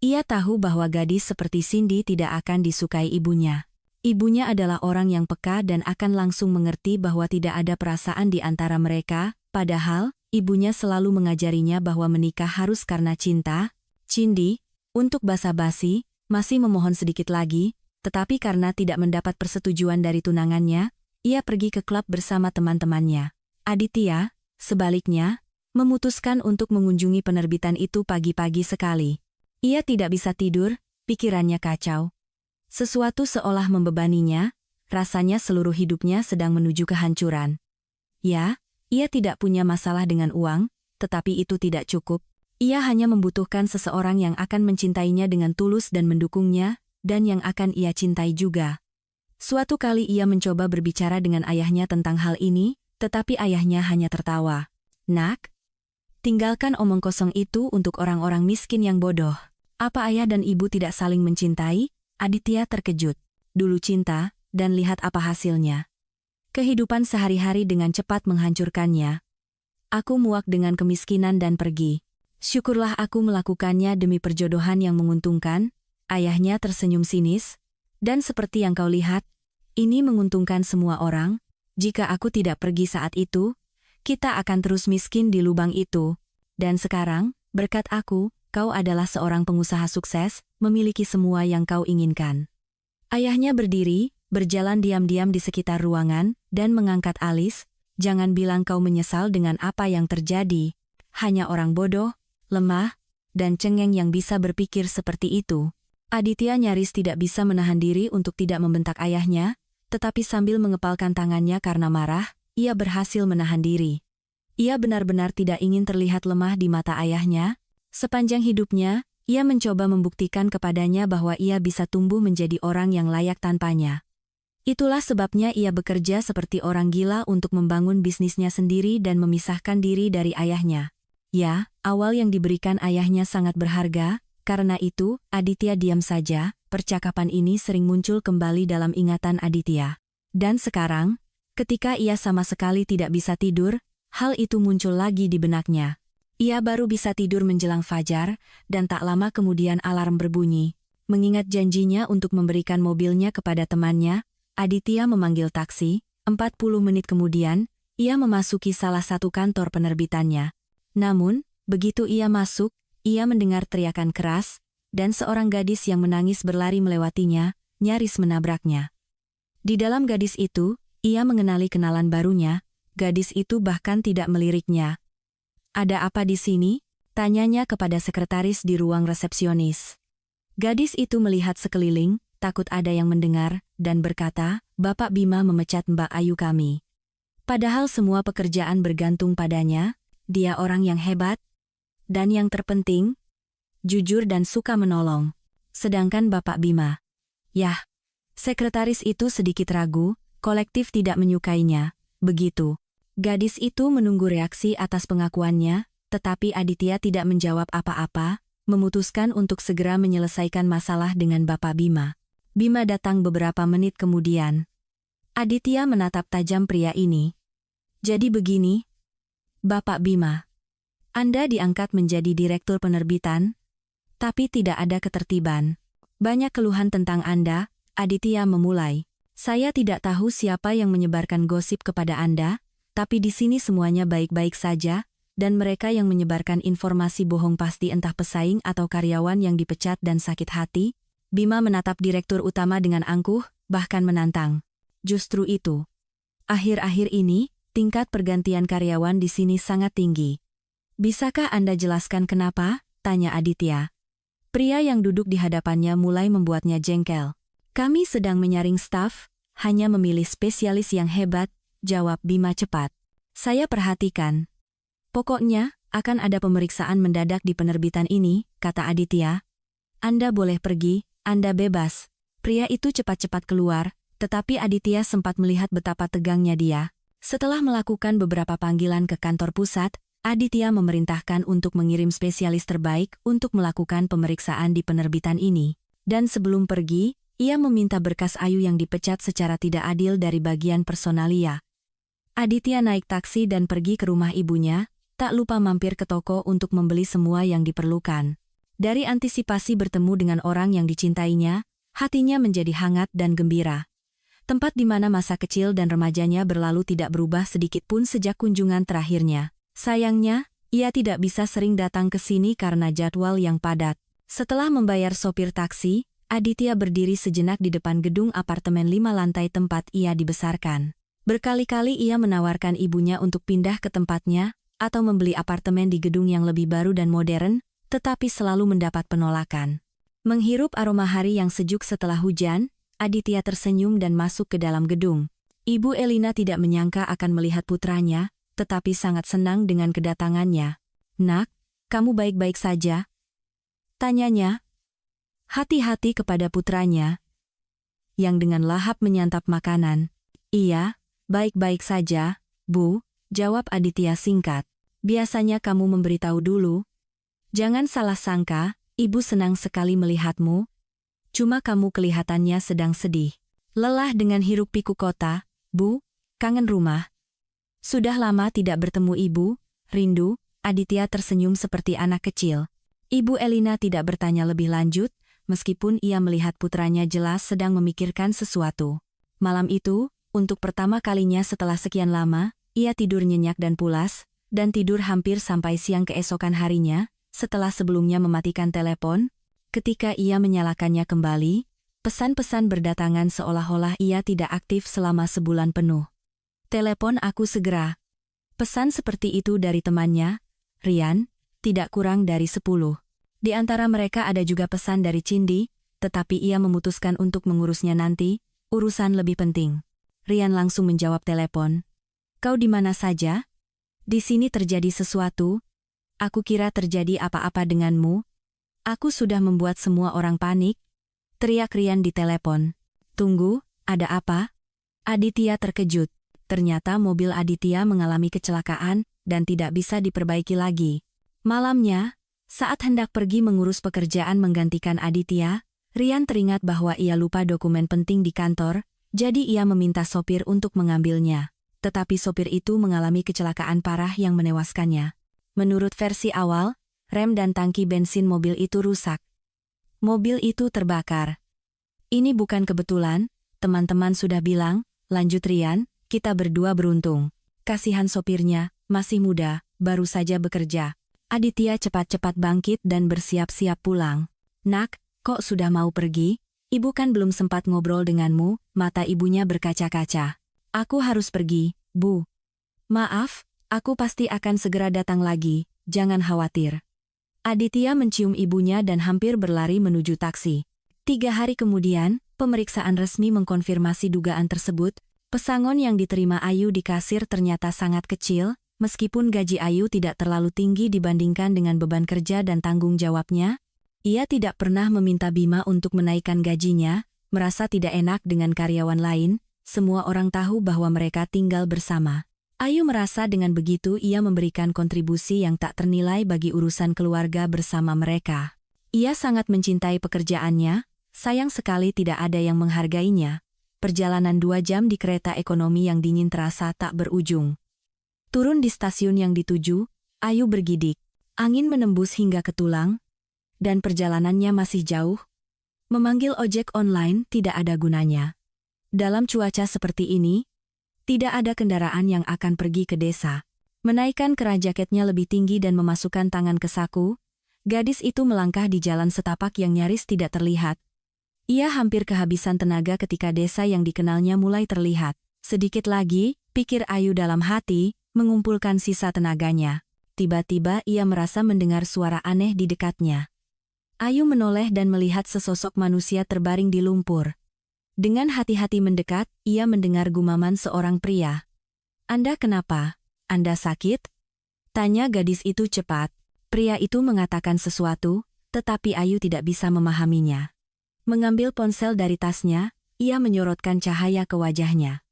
Ia tahu bahwa gadis seperti Cindy tidak akan disukai ibunya. Ibunya adalah orang yang peka dan akan langsung mengerti bahwa tidak ada perasaan di antara mereka, Padahal, ibunya selalu mengajarinya bahwa menikah harus karena cinta. Cindy, untuk basa-basi, masih memohon sedikit lagi, tetapi karena tidak mendapat persetujuan dari tunangannya, ia pergi ke klub bersama teman-temannya. Aditya, sebaliknya, memutuskan untuk mengunjungi penerbitan itu pagi-pagi sekali. Ia tidak bisa tidur, pikirannya kacau. Sesuatu seolah membebaninya, rasanya seluruh hidupnya sedang menuju kehancuran. Ya, ia tidak punya masalah dengan uang, tetapi itu tidak cukup. Ia hanya membutuhkan seseorang yang akan mencintainya dengan tulus dan mendukungnya, dan yang akan ia cintai juga. Suatu kali ia mencoba berbicara dengan ayahnya tentang hal ini, tetapi ayahnya hanya tertawa. "Nak, tinggalkan omong kosong itu untuk orang-orang miskin yang bodoh. Apa ayah dan ibu tidak saling mencintai?" Aditya terkejut. Dulu cinta, dan lihat apa hasilnya. Kehidupan sehari-hari dengan cepat menghancurkannya. "Aku muak dengan kemiskinan dan pergi. Syukurlah aku melakukannya demi perjodohan yang menguntungkan," ayahnya tersenyum sinis. "Dan seperti yang kau lihat, ini menguntungkan semua orang. Jika aku tidak pergi saat itu, kita akan terus miskin di lubang itu. Dan sekarang, berkat aku, kau adalah seorang pengusaha sukses, memiliki semua yang kau inginkan." Ayahnya berdiri, berjalan diam-diam di sekitar ruangan, dan mengangkat alis. "Jangan bilang kau menyesal dengan apa yang terjadi. Hanya orang bodoh, lemah, dan cengeng yang bisa berpikir seperti itu." Aditya nyaris tidak bisa menahan diri untuk tidak membentak ayahnya, tetapi sambil mengepalkan tangannya karena marah, ia berhasil menahan diri. Ia benar-benar tidak ingin terlihat lemah di mata ayahnya. Sepanjang hidupnya, ia mencoba membuktikan kepadanya bahwa ia bisa tumbuh menjadi orang yang layak tanpanya. Itulah sebabnya ia bekerja seperti orang gila untuk membangun bisnisnya sendiri dan memisahkan diri dari ayahnya. Ya, awal yang diberikan ayahnya sangat berharga, karena itu, Aditya diam saja. Percakapan ini sering muncul kembali dalam ingatan Aditya. Dan sekarang, ketika ia sama sekali tidak bisa tidur, hal itu muncul lagi di benaknya. Ia baru bisa tidur menjelang fajar, dan tak lama kemudian alarm berbunyi. Mengingat janjinya untuk memberikan mobilnya kepada temannya, Aditya memanggil taksi. 40 menit kemudian, ia memasuki salah satu kantor penerbitannya. Namun, begitu ia masuk, ia mendengar teriakan keras, dan seorang gadis yang menangis berlari melewatinya, nyaris menabraknya. Di dalam gadis itu, ia mengenali kenalan barunya. Gadis itu bahkan tidak meliriknya. "Ada apa di sini?" tanyanya kepada sekretaris di ruang resepsionis. Gadis itu melihat sekeliling, takut ada yang mendengar, dan berkata, "Bapak Bima memecat Mbak Ayu kami. Padahal semua pekerjaan bergantung padanya, dia orang yang hebat, dan yang terpenting, jujur dan suka menolong. Sedangkan Bapak Bima." Yah, sekretaris itu sedikit ragu, kolektif tidak menyukainya, begitu. Gadis itu menunggu reaksi atas pengakuannya, tetapi Aditya tidak menjawab apa-apa, memutuskan untuk segera menyelesaikan masalah dengan Bapak Bima. Bima datang beberapa menit kemudian. Aditya menatap tajam pria ini. "Jadi begini, Bapak Bima. Anda diangkat menjadi direktur penerbitan, tapi tidak ada ketertiban. Banyak keluhan tentang Anda." Aditya memulai. "Saya tidak tahu siapa yang menyebarkan gosip kepada Anda, tapi di sini semuanya baik-baik saja, dan mereka yang menyebarkan informasi bohong pasti entah pesaing atau karyawan yang dipecat dan sakit hati." Bima menatap direktur utama dengan angkuh, bahkan menantang. "Justru itu. Akhir-akhir ini, tingkat pergantian karyawan di sini sangat tinggi. Bisakah Anda jelaskan kenapa?" tanya Aditya. Pria yang duduk di hadapannya mulai membuatnya jengkel. "Kami sedang menyaring staf, hanya memilih spesialis yang hebat," jawab Bima cepat. "Saya perhatikan. Pokoknya, akan ada pemeriksaan mendadak di penerbitan ini," kata Aditya. "Anda boleh pergi, Anda bebas." Pria itu cepat-cepat keluar, tetapi Aditya sempat melihat betapa tegangnya dia. Setelah melakukan beberapa panggilan ke kantor pusat, Aditya memerintahkan untuk mengirim spesialis terbaik untuk melakukan pemeriksaan di penerbitan ini. Dan sebelum pergi, ia meminta berkas Ayu yang dipecat secara tidak adil dari bagian personalia. Aditya naik taksi dan pergi ke rumah ibunya, tak lupa mampir ke toko untuk membeli semua yang diperlukan. Dari antisipasi bertemu dengan orang yang dicintainya, hatinya menjadi hangat dan gembira. Tempat di mana masa kecil dan remajanya berlalu tidak berubah sedikit pun sejak kunjungan terakhirnya. Sayangnya, ia tidak bisa sering datang ke sini karena jadwal yang padat. Setelah membayar sopir taksi, Aditya berdiri sejenak di depan gedung apartemen 5 lantai tempat ia dibesarkan. Berkali-kali ia menawarkan ibunya untuk pindah ke tempatnya, atau membeli apartemen di gedung yang lebih baru dan modern, tetapi selalu mendapat penolakan. Menghirup aroma hari yang sejuk setelah hujan, Aditya tersenyum dan masuk ke dalam gedung. Ibu Elina tidak menyangka akan melihat putranya, tetapi sangat senang dengan kedatangannya. "Nak, kamu baik-baik saja?" tanyanya. Hati-hati kepada putranya, yang dengan lahap menyantap makanan. "Iya, baik-baik saja, Bu," jawab Aditya singkat. "Biasanya kamu memberitahu dulu." "Jangan salah sangka, Ibu senang sekali melihatmu. Cuma kamu kelihatannya sedang sedih. Lelah dengan hiruk-pikuk kota, Bu, kangen rumah." "Sudah lama tidak bertemu Ibu, rindu." Aditya tersenyum seperti anak kecil. Ibu Elina tidak bertanya lebih lanjut, meskipun ia melihat putranya jelas sedang memikirkan sesuatu. Malam itu, untuk pertama kalinya setelah sekian lama, ia tidur nyenyak dan pulas, dan tidur hampir sampai siang keesokan harinya, setelah sebelumnya mematikan telepon. Ketika ia menyalakannya kembali, pesan-pesan berdatangan seolah-olah ia tidak aktif selama sebulan penuh. "Telepon aku segera." Pesan seperti itu dari temannya, Rian, tidak kurang dari 10. Di antara mereka ada juga pesan dari Cindy, tetapi ia memutuskan untuk mengurusnya nanti, urusan lebih penting. Rian langsung menjawab telepon. "Kau di mana saja? Di sini terjadi sesuatu. Aku kira terjadi apa-apa denganmu. Aku sudah membuat semua orang panik," teriak Rian di telepon. "Tunggu, ada apa?" Aditya terkejut. Ternyata mobil Aditya mengalami kecelakaan dan tidak bisa diperbaiki lagi. Malamnya, saat hendak pergi mengurus pekerjaan menggantikan Aditya, Rian teringat bahwa ia lupa dokumen penting di kantor, jadi ia meminta sopir untuk mengambilnya. Tetapi sopir itu mengalami kecelakaan parah yang menewaskannya. Menurut versi awal, rem dan tangki bensin mobil itu rusak. Mobil itu terbakar. "Ini bukan kebetulan, teman-teman sudah bilang," lanjut Rian, "kita berdua beruntung. Kasihan sopirnya, masih muda, baru saja bekerja." Aditya cepat-cepat bangkit dan bersiap-siap pulang. "Nak, kok sudah mau pergi? Ibu kan belum sempat ngobrol denganmu." Mata ibunya berkaca-kaca. "Aku harus pergi, Bu." "Maaf, aku pasti akan segera datang lagi, jangan khawatir." Aditya mencium ibunya dan hampir berlari menuju taksi. 3 hari kemudian, pemeriksaan resmi mengkonfirmasi dugaan tersebut. Pesangon yang diterima Ayu di kasir ternyata sangat kecil, meskipun gaji Ayu tidak terlalu tinggi dibandingkan dengan beban kerja dan tanggung jawabnya. Ia tidak pernah meminta Bima untuk menaikkan gajinya, merasa tidak enak dengan karyawan lain, semua orang tahu bahwa mereka tinggal bersama. Ayu merasa dengan begitu ia memberikan kontribusi yang tak ternilai bagi urusan keluarga bersama mereka. Ia sangat mencintai pekerjaannya, sayang sekali tidak ada yang menghargainya. Perjalanan 2 jam di kereta ekonomi yang dingin terasa tak berujung. Turun di stasiun yang dituju, Ayu bergidik. Angin menembus hingga ke tulang, dan perjalanannya masih jauh. Memanggil ojek online tidak ada gunanya. Dalam cuaca seperti ini, tidak ada kendaraan yang akan pergi ke desa. Menaikkan keran jaketnya lebih tinggi dan memasukkan tangan ke saku, gadis itu melangkah di jalan setapak yang nyaris tidak terlihat. Ia hampir kehabisan tenaga ketika desa yang dikenalnya mulai terlihat. Sedikit lagi, pikir Ayu dalam hati, mengumpulkan sisa tenaganya. Tiba-tiba ia merasa mendengar suara aneh di dekatnya. Ayu menoleh dan melihat sesosok manusia terbaring di lumpur. Dengan hati-hati mendekat, ia mendengar gumaman seorang pria. "Anda kenapa? Anda sakit?" tanya gadis itu cepat. Pria itu mengatakan sesuatu, tetapi Ayu tidak bisa memahaminya. Mengambil ponsel dari tasnya, ia menyorotkan cahaya ke wajahnya.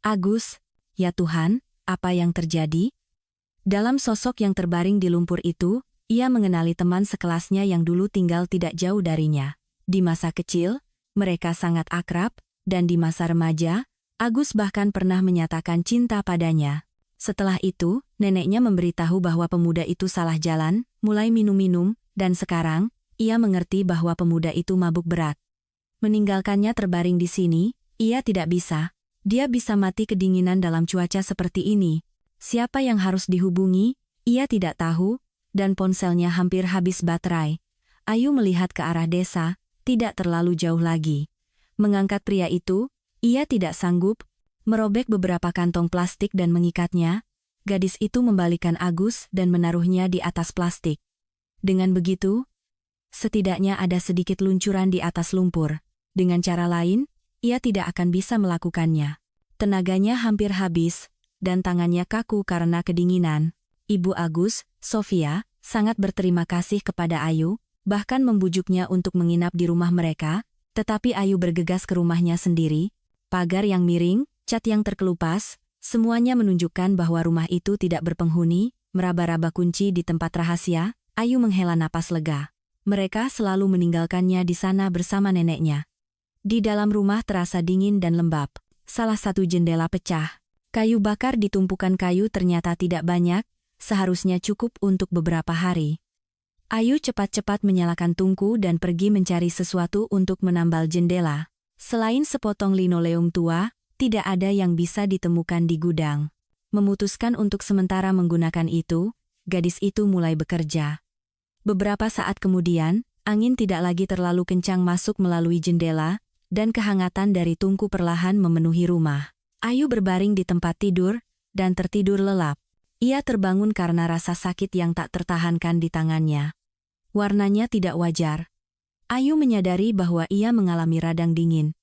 "Agus, ya Tuhan, apa yang terjadi?" Dalam sosok yang terbaring di lumpur itu, ia mengenali teman sekelasnya yang dulu tinggal tidak jauh darinya. Di masa kecil, mereka sangat akrab, dan di masa remaja, Agus bahkan pernah menyatakan cinta padanya. Setelah itu, neneknya memberitahu bahwa pemuda itu salah jalan, mulai minum-minum, dan sekarang, ia mengerti bahwa pemuda itu mabuk berat. Meninggalkannya terbaring di sini, Ia tidak bisa. Dia bisa mati kedinginan dalam cuaca seperti ini. Siapa yang harus dihubungi? Ia tidak tahu, dan ponselnya hampir habis baterai. Ayu melihat ke arah desa, tidak terlalu jauh lagi. Mengangkat pria itu, ia tidak sanggup, merobek beberapa kantong plastik dan mengikatnya. Gadis itu membalikan Agus dan menaruhnya di atas plastik. Dengan begitu, setidaknya ada sedikit luncuran di atas lumpur. Dengan cara lain, ia tidak akan bisa melakukannya. Tenaganya hampir habis, dan tangannya kaku karena kedinginan. Ibu Agus, Sofia, sangat berterima kasih kepada Ayu, bahkan membujuknya untuk menginap di rumah mereka, tetapi Ayu bergegas ke rumahnya sendiri. Pagar yang miring, cat yang terkelupas, semuanya menunjukkan bahwa rumah itu tidak berpenghuni. Meraba-raba kunci di tempat rahasia, Ayu menghela napas lega. Mereka selalu meninggalkannya di sana bersama neneknya. Di dalam rumah terasa dingin dan lembab. Salah satu jendela pecah. Kayu bakar di tumpukan kayu ternyata tidak banyak, seharusnya cukup untuk beberapa hari. Ayu cepat-cepat menyalakan tungku dan pergi mencari sesuatu untuk menambal jendela. Selain sepotong linoleum tua, tidak ada yang bisa ditemukan di gudang. Memutuskan untuk sementara menggunakan itu, gadis itu mulai bekerja. Beberapa saat kemudian, angin tidak lagi terlalu kencang masuk melalui jendela, dan kehangatan dari tungku perlahan memenuhi rumah. Ayu berbaring di tempat tidur, dan tertidur lelap. Ia terbangun karena rasa sakit yang tak tertahankan di tangannya. Warnanya tidak wajar. Ayu menyadari bahwa ia mengalami radang dingin.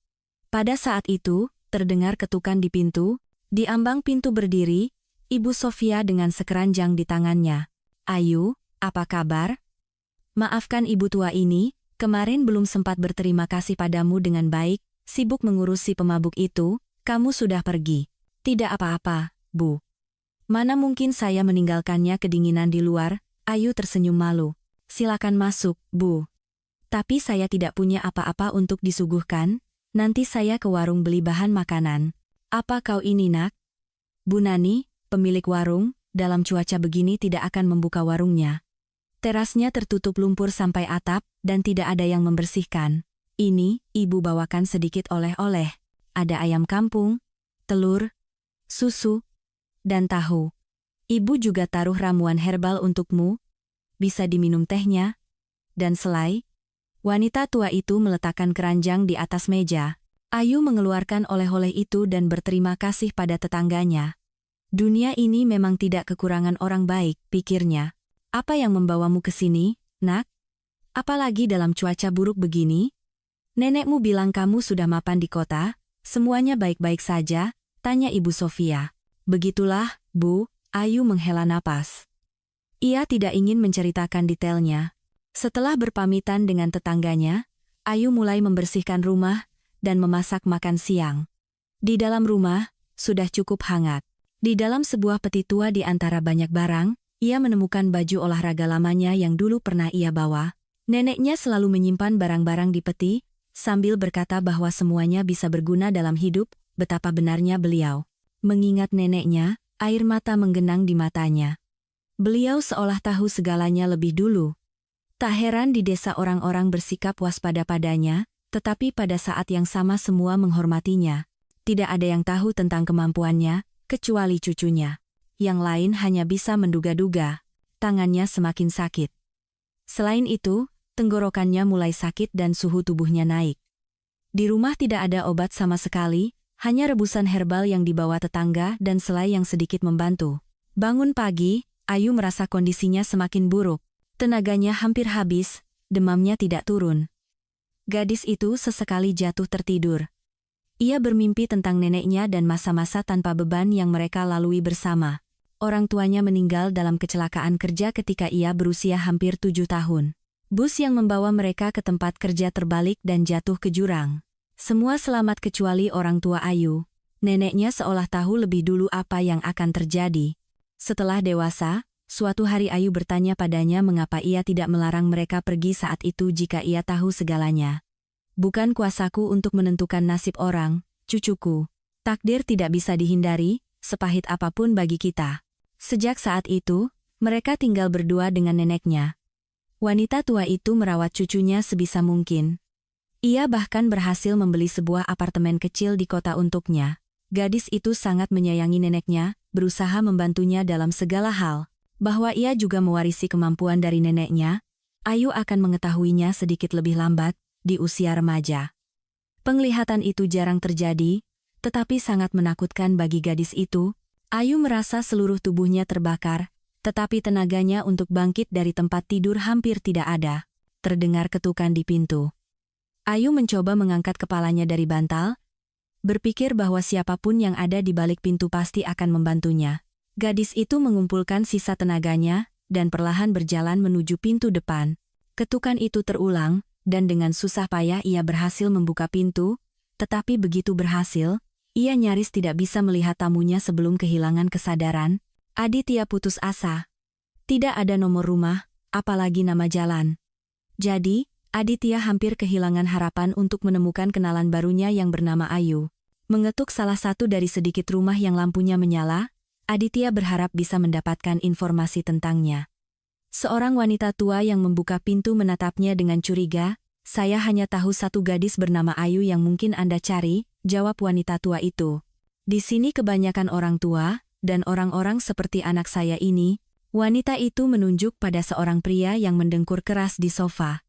Pada saat itu, terdengar ketukan di pintu. Di ambang pintu berdiri, Ibu Sofia dengan sekeranjang di tangannya. "Ayu, apa kabar? Maafkan ibu tua ini, kemarin belum sempat berterima kasih padamu dengan baik, sibuk mengurus si pemabuk itu, kamu sudah pergi." "Tidak apa-apa, Bu. Mana mungkin saya meninggalkannya kedinginan di luar." Ayu tersenyum malu. "Silakan masuk, Bu. Tapi saya tidak punya apa-apa untuk disuguhkan, nanti saya ke warung beli bahan makanan." "Apa kau ini, Nak?" Bu Nani, pemilik warung, dalam cuaca begini tidak akan membuka warungnya. Terasnya tertutup lumpur sampai atap, dan tidak ada yang membersihkan. "Ini, ibu bawakan sedikit oleh-oleh. Ada ayam kampung, telur, susu, dan tahu. Ibu juga taruh ramuan herbal untukmu. Bisa diminum tehnya. Dan selai." Wanita tua itu meletakkan keranjang di atas meja. Ayu mengeluarkan oleh-oleh itu dan berterima kasih pada tetangganya. Dunia ini memang tidak kekurangan orang baik, pikirnya. "Apa yang membawamu ke sini, Nak? Apalagi dalam cuaca buruk begini?" "Nenekmu bilang kamu sudah mapan di kota, semuanya baik-baik saja?" tanya Ibu Sofia. "Begitulah, Bu." Ayu menghela napas. Ia tidak ingin menceritakan detailnya. Setelah berpamitan dengan tetangganya, Ayu mulai membersihkan rumah dan memasak makan siang. Di dalam rumah, sudah cukup hangat. Di dalam sebuah peti tua di antara banyak barang, ia menemukan baju olahraga lamanya yang dulu pernah ia bawa. Neneknya selalu menyimpan barang-barang di peti, sambil berkata bahwa semuanya bisa berguna dalam hidup. Betapa benarnya beliau. Mengingat neneknya, air mata menggenang di matanya. Beliau seolah tahu segalanya lebih dulu. Tak heran di desa orang-orang bersikap waspada padanya, tetapi pada saat yang sama semua menghormatinya. Tidak ada yang tahu tentang kemampuannya, kecuali cucunya. Yang lain hanya bisa menduga-duga. Tangannya semakin sakit. Selain itu, tenggorokannya mulai sakit dan suhu tubuhnya naik. Di rumah tidak ada obat sama sekali, hanya rebusan herbal yang dibawa tetangga dan selai yang sedikit membantu. Bangun pagi, Ayu merasa kondisinya semakin buruk. Tenaganya hampir habis, demamnya tidak turun. Gadis itu sesekali jatuh tertidur. Ia bermimpi tentang neneknya dan masa-masa tanpa beban yang mereka lalui bersama. Orang tuanya meninggal dalam kecelakaan kerja ketika ia berusia hampir 7 tahun. Bus yang membawa mereka ke tempat kerja terbalik dan jatuh ke jurang. Semua selamat kecuali orang tua Ayu. Neneknya seolah tahu lebih dulu apa yang akan terjadi. Setelah dewasa, suatu hari Ayu bertanya padanya mengapa ia tidak melarang mereka pergi saat itu jika ia tahu segalanya. "Bukan kuasaku untuk menentukan nasib orang, cucuku. Takdir tidak bisa dihindari, sepahit apapun bagi kita." Sejak saat itu, mereka tinggal berdua dengan neneknya. Wanita tua itu merawat cucunya sebisa mungkin. Ia bahkan berhasil membeli sebuah apartemen kecil di kota untuknya. Gadis itu sangat menyayangi neneknya, berusaha membantunya dalam segala hal. Bahwa ia juga mewarisi kemampuan dari neneknya, Ayu akan mengetahuinya sedikit lebih lambat, di usia remaja. Penglihatan itu jarang terjadi, tetapi sangat menakutkan bagi gadis itu. Ayu merasa seluruh tubuhnya terbakar, tetapi tenaganya untuk bangkit dari tempat tidur hampir tidak ada. Terdengar ketukan di pintu. Ayu mencoba mengangkat kepalanya dari bantal, berpikir bahwa siapapun yang ada di balik pintu pasti akan membantunya. Gadis itu mengumpulkan sisa tenaganya, dan perlahan berjalan menuju pintu depan. Ketukan itu terulang, dan dengan susah payah ia berhasil membuka pintu, tetapi begitu berhasil, ia nyaris tidak bisa melihat tamunya sebelum kehilangan kesadaran. Aditya putus asa. Tidak ada nomor rumah, apalagi nama jalan. Jadi, Aditya hampir kehilangan harapan untuk menemukan kenalan barunya yang bernama Ayu. Mengetuk salah satu dari sedikit rumah yang lampunya menyala, Aditya berharap bisa mendapatkan informasi tentangnya. Seorang wanita tua yang membuka pintu menatapnya dengan curiga. Saya hanya tahu satu gadis bernama Ayu yang mungkin Anda cari, jawab wanita tua itu. Di sini kebanyakan orang tua, dan orang-orang seperti anak saya ini. Wanita itu menunjuk pada seorang pria yang mendengkur keras di sofa.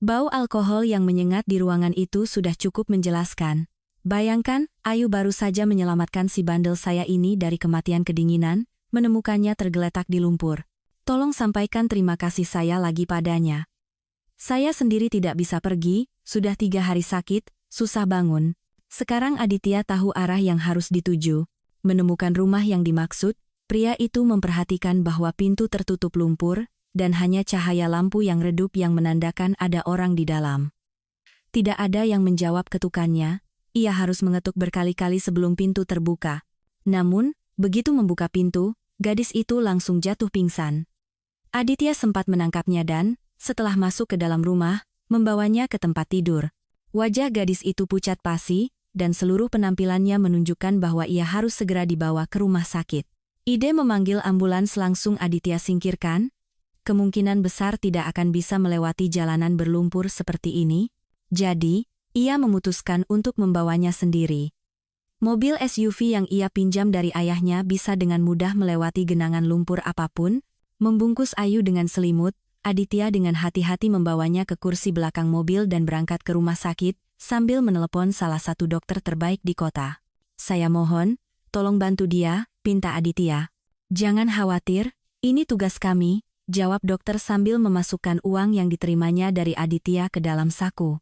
Bau alkohol yang menyengat di ruangan itu sudah cukup menjelaskan. Bayangkan, Ayu baru saja menyelamatkan si bandel saya ini dari kematian kedinginan, menemukannya tergeletak di lumpur. Tolong sampaikan terima kasih saya lagi padanya. Saya sendiri tidak bisa pergi, sudah 3 hari sakit, susah bangun. Sekarang Aditya tahu arah yang harus dituju. Menemukan rumah yang dimaksud, pria itu memperhatikan bahwa pintu tertutup lumpur, dan hanya cahaya lampu yang redup yang menandakan ada orang di dalam. Tidak ada yang menjawab ketukannya, ia harus mengetuk berkali-kali sebelum pintu terbuka. Namun, begitu membuka pintu, gadis itu langsung jatuh pingsan. Aditya sempat menangkapnya dan, setelah masuk ke dalam rumah, membawanya ke tempat tidur. Wajah gadis itu pucat pasi, dan seluruh penampilannya menunjukkan bahwa ia harus segera dibawa ke rumah sakit. Ide memanggil ambulans langsung Aditya singkirkan. Kemungkinan besar tidak akan bisa melewati jalanan berlumpur seperti ini. Jadi, ia memutuskan untuk membawanya sendiri. Mobil SUV yang ia pinjam dari ayahnya bisa dengan mudah melewati genangan lumpur apapun. Membungkus Ayu dengan selimut, Aditya dengan hati-hati membawanya ke kursi belakang mobil dan berangkat ke rumah sakit, sambil menelepon salah satu dokter terbaik di kota. Saya mohon, tolong bantu dia, pinta Aditya. Jangan khawatir, ini tugas kami, jawab dokter sambil memasukkan uang yang diterimanya dari Aditya ke dalam saku.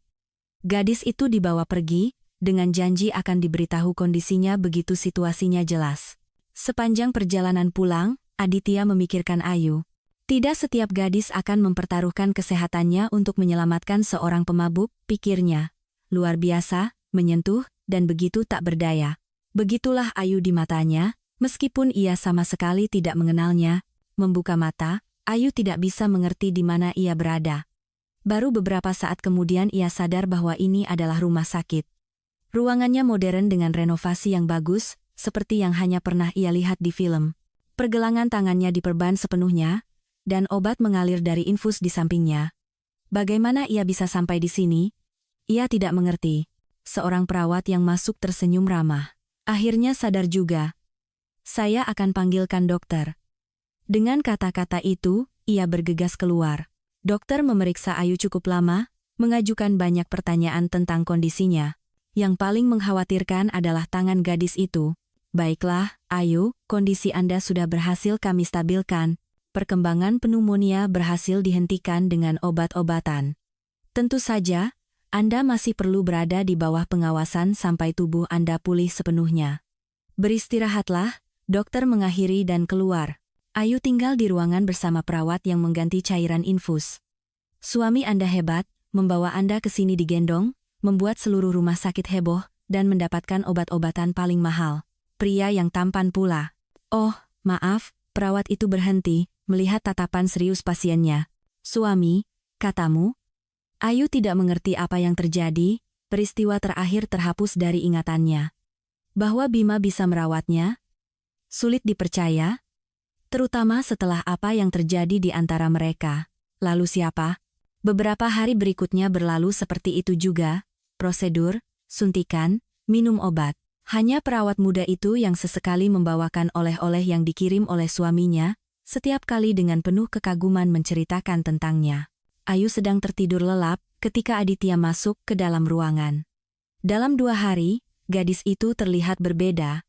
Gadis itu dibawa pergi, dengan janji akan diberitahu kondisinya begitu situasinya jelas. Sepanjang perjalanan pulang, Aditya memikirkan Ayu. Tidak setiap gadis akan mempertaruhkan kesehatannya untuk menyelamatkan seorang pemabuk, pikirnya. Luar biasa, menyentuh, dan begitu tak berdaya. Begitulah Ayu di matanya, meskipun ia sama sekali tidak mengenalnya. Membuka mata, Ayu tidak bisa mengerti di mana ia berada. Baru beberapa saat kemudian ia sadar bahwa ini adalah rumah sakit. Ruangannya modern dengan renovasi yang bagus, seperti yang hanya pernah ia lihat di film. Pergelangan tangannya diperban sepenuhnya, dan obat mengalir dari infus di sampingnya. Bagaimana ia bisa sampai di sini? Ia tidak mengerti. Seorang perawat yang masuk tersenyum ramah. Akhirnya sadar juga. Saya akan panggilkan dokter. Dengan kata-kata itu, ia bergegas keluar. Dokter memeriksa Ayu cukup lama, mengajukan banyak pertanyaan tentang kondisinya. Yang paling mengkhawatirkan adalah tangan gadis itu. Baiklah, Ayu, kondisi Anda sudah berhasil kami stabilkan. Perkembangan pneumonia berhasil dihentikan dengan obat-obatan. Tentu saja, Anda masih perlu berada di bawah pengawasan sampai tubuh Anda pulih sepenuhnya. Beristirahatlah, dokter mengakhiri dan keluar. Ayu tinggal di ruangan bersama perawat yang mengganti cairan infus. Suami Anda hebat, membawa Anda ke sini digendong, membuat seluruh rumah sakit heboh, dan mendapatkan obat-obatan paling mahal. Pria yang tampan pula. Oh, maaf, perawat itu berhenti, melihat tatapan serius pasiennya. Suami, katamu? Ayu tidak mengerti apa yang terjadi, peristiwa terakhir terhapus dari ingatannya. Bahwa Bima bisa merawatnya? Sulit dipercaya, terutama setelah apa yang terjadi di antara mereka. Lalu siapa? Beberapa hari berikutnya berlalu seperti itu juga, prosedur, suntikan, minum obat. Hanya perawat muda itu yang sesekali membawakan oleh-oleh yang dikirim oleh suaminya, setiap kali dengan penuh kekaguman menceritakan tentangnya. Ayu sedang tertidur lelap ketika Aditya masuk ke dalam ruangan. Dalam 2 hari, gadis itu terlihat berbeda.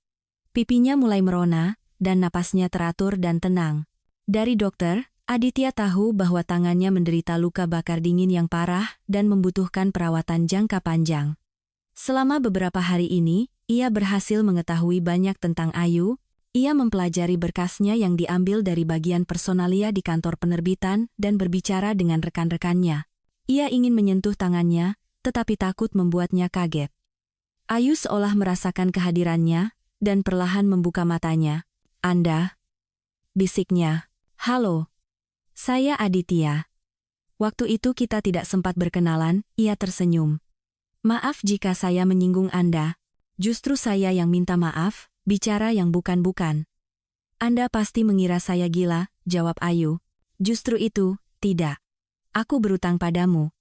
Pipinya mulai merona, dan napasnya teratur dan tenang. Dari dokter, Aditya tahu bahwa tangannya menderita luka bakar dingin yang parah dan membutuhkan perawatan jangka panjang. Selama beberapa hari ini, ia berhasil mengetahui banyak tentang Ayu. Ia mempelajari berkasnya yang diambil dari bagian personalia di kantor penerbitan dan berbicara dengan rekan-rekannya. Ia ingin menyentuh tangannya, tetapi takut membuatnya kaget. Ayu seolah merasakan kehadirannya, dan perlahan membuka matanya. "Anda?" bisiknya. "Halo. Saya Aditya." Waktu itu kita tidak sempat berkenalan, ia tersenyum. "Maaf jika saya menyinggung Anda. Justru saya yang minta maaf, bicara yang bukan-bukan." "Anda pasti mengira saya gila," jawab Ayu. "Justru itu, tidak. Aku berutang padamu.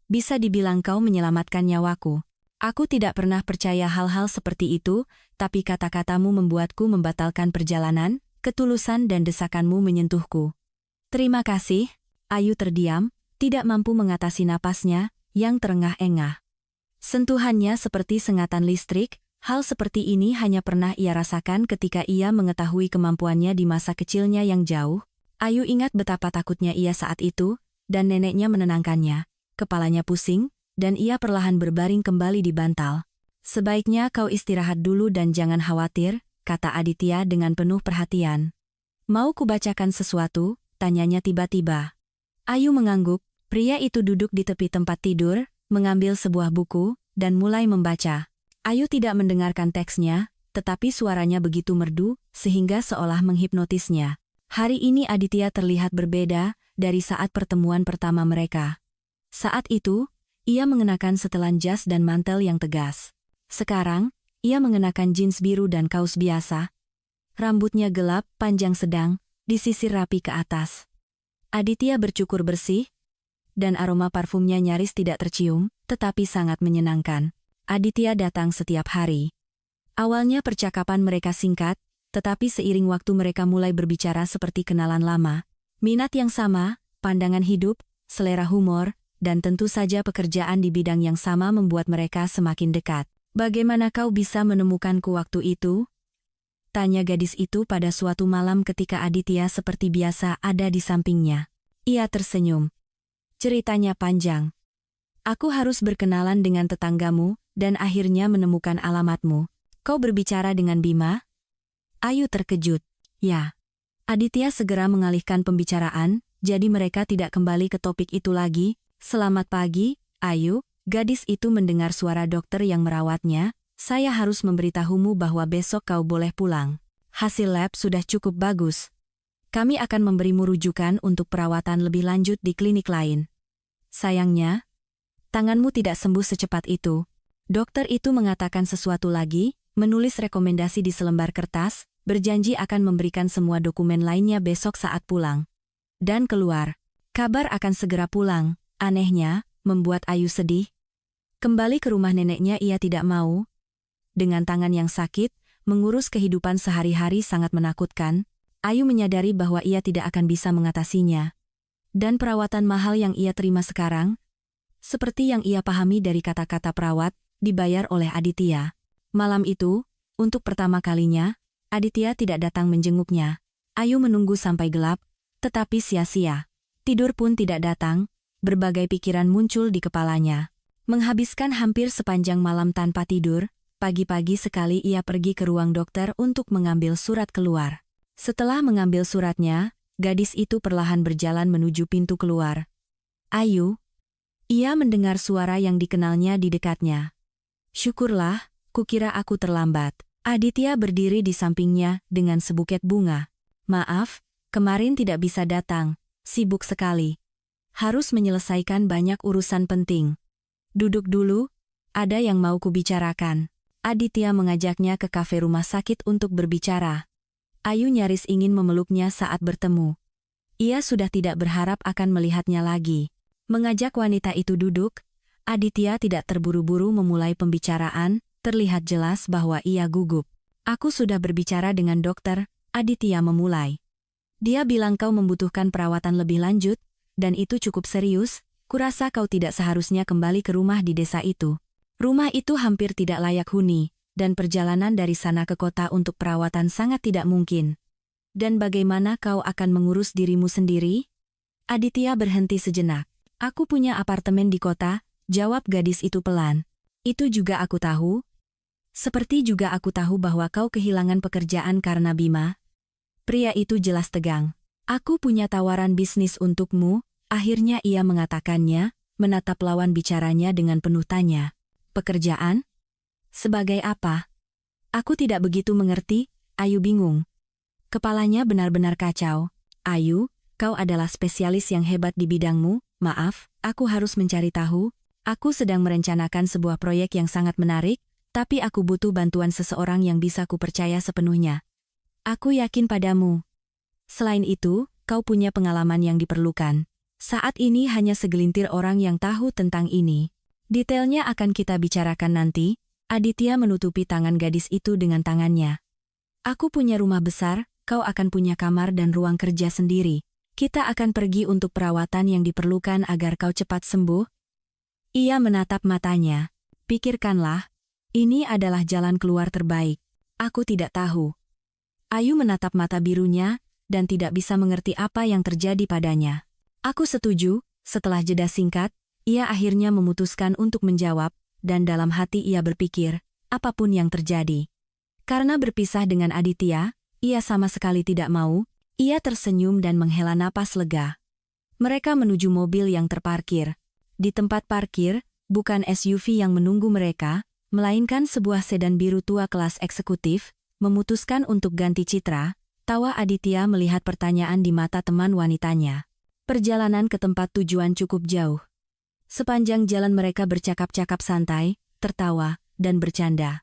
Bisa dibilang kau menyelamatkan nyawaku. Aku tidak pernah percaya hal-hal seperti itu, tapi kata-katamu membuatku membatalkan perjalanan, ketulusan dan desakanmu menyentuhku." "Terima kasih." Ayu terdiam, tidak mampu mengatasi napasnya, yang terengah-engah. Sentuhannya seperti sengatan listrik, hal seperti ini hanya pernah ia rasakan ketika ia mengetahui kemampuannya di masa kecilnya yang jauh. Ayu ingat betapa takutnya ia saat itu, dan neneknya menenangkannya. Kepalanya pusing, dan ia perlahan berbaring kembali di bantal. "Sebaiknya kau istirahat dulu dan jangan khawatir," kata Aditya dengan penuh perhatian. "Mau kubacakan sesuatu?" tanyanya tiba-tiba. Ayu mengangguk. Pria itu duduk di tepi tempat tidur, mengambil sebuah buku, dan mulai membaca. Ayu tidak mendengarkan teksnya, tetapi suaranya begitu merdu, sehingga seolah menghipnotisnya. Hari ini Aditya terlihat berbeda dari saat pertemuan pertama mereka. Saat itu, ia mengenakan setelan jas dan mantel yang tegas. Sekarang, ia mengenakan jeans biru dan kaos biasa. Rambutnya gelap, panjang sedang, disisir rapi ke atas. Aditya bercukur bersih, dan aroma parfumnya nyaris tidak tercium, tetapi sangat menyenangkan. Aditya datang setiap hari. Awalnya percakapan mereka singkat, tetapi seiring waktu mereka mulai berbicara seperti kenalan lama. Minat yang sama, pandangan hidup, selera humor, dan tentu saja pekerjaan di bidang yang sama membuat mereka semakin dekat. "Bagaimana kau bisa menemukanku waktu itu?" tanya gadis itu pada suatu malam ketika Aditya seperti biasa ada di sampingnya. Ia tersenyum. "Ceritanya panjang. Aku harus berkenalan dengan tetanggamu, dan akhirnya menemukan alamatmu." "Kau berbicara dengan Bima?" Ayu terkejut. "Ya." Aditya segera mengalihkan pembicaraan, jadi mereka tidak kembali ke topik itu lagi. "Selamat pagi, Ayu." Gadis itu mendengar suara dokter yang merawatnya. "Saya harus memberitahumu bahwa besok kau boleh pulang. Hasil lab sudah cukup bagus. Kami akan memberimu rujukan untuk perawatan lebih lanjut di klinik lain. Sayangnya, tanganmu tidak sembuh secepat itu." Dokter itu mengatakan sesuatu lagi, menulis rekomendasi di selembar kertas, berjanji akan memberikan semua dokumen lainnya besok saat pulang. Dan keluar. Kabar akan segera pulang, anehnya, membuat Ayu sedih. Kembali ke rumah neneknya ia tidak mau. Dengan tangan yang sakit, mengurus kehidupan sehari-hari sangat menakutkan. Ayu menyadari bahwa ia tidak akan bisa mengatasinya. Dan perawatan mahal yang ia terima sekarang, seperti yang ia pahami dari kata-kata perawat, dibayar oleh Aditya. Malam itu, untuk pertama kalinya, Aditya tidak datang menjenguknya. Ayu menunggu sampai gelap, tetapi sia-sia. Tidur pun tidak datang, berbagai pikiran muncul di kepalanya. Menghabiskan hampir sepanjang malam tanpa tidur, pagi-pagi sekali ia pergi ke ruang dokter untuk mengambil surat keluar. Setelah mengambil suratnya, gadis itu perlahan berjalan menuju pintu keluar. "Ayu." Ia mendengar suara yang dikenalnya di dekatnya. "Syukurlah, kukira aku terlambat." Aditya berdiri di sampingnya dengan sebuket bunga. "Maaf, kemarin tidak bisa datang, sibuk sekali. Harus menyelesaikan banyak urusan penting." "Duduk dulu, ada yang mau kubicarakan." Aditya mengajaknya ke kafe rumah sakit untuk berbicara. Ayu nyaris ingin memeluknya saat bertemu. Ia sudah tidak berharap akan melihatnya lagi. Mengajak wanita itu duduk, Aditya tidak terburu-buru memulai pembicaraan, terlihat jelas bahwa ia gugup. Aku sudah berbicara dengan dokter, Aditya memulai. Dia bilang kau membutuhkan perawatan lebih lanjut, dan itu cukup serius, kurasa kau tidak seharusnya kembali ke rumah di desa itu. Rumah itu hampir tidak layak huni, dan perjalanan dari sana ke kota untuk perawatan sangat tidak mungkin. Dan bagaimana kau akan mengurus dirimu sendiri? Aditya berhenti sejenak. Aku punya apartemen di kota, jawab gadis itu pelan. Itu juga aku tahu. Seperti juga aku tahu bahwa kau kehilangan pekerjaan karena Bima. Pria itu jelas tegang. Aku punya tawaran bisnis untukmu, akhirnya ia mengatakannya, menatap lawan bicaranya dengan penuh tanya. Pekerjaan? Sebagai apa? Aku tidak begitu mengerti, Ayu bingung. Kepalanya benar-benar kacau. Ayu, kau adalah spesialis yang hebat di bidangmu. Maaf, aku harus mencari tahu. Aku sedang merencanakan sebuah proyek yang sangat menarik, tapi aku butuh bantuan seseorang yang bisa kupercaya sepenuhnya. Aku yakin padamu. Selain itu, kau punya pengalaman yang diperlukan. Saat ini hanya segelintir orang yang tahu tentang ini. Detailnya akan kita bicarakan nanti. Aditya menutupi tangan gadis itu dengan tangannya. Aku punya rumah besar, kau akan punya kamar dan ruang kerja sendiri. Kita akan pergi untuk perawatan yang diperlukan agar kau cepat sembuh. Ia menatap matanya. Pikirkanlah, ini adalah jalan keluar terbaik. Aku tidak tahu. Ayu menatap mata birunya, dan tidak bisa mengerti apa yang terjadi padanya. Aku setuju, setelah jeda singkat, ia akhirnya memutuskan untuk menjawab, dan dalam hati ia berpikir, apapun yang terjadi. Karena berpisah dengan Aditya, ia sama sekali tidak mau. Ia tersenyum dan menghela napas lega. Mereka menuju mobil yang terparkir. Di tempat parkir, bukan SUV yang menunggu mereka, melainkan sebuah sedan biru tua kelas eksekutif, memutuskan untuk ganti citra. Tawa Aditya melihat pertanyaan di mata teman wanitanya. Perjalanan ke tempat tujuan cukup jauh. Sepanjang jalan mereka bercakap-cakap santai, tertawa, dan bercanda.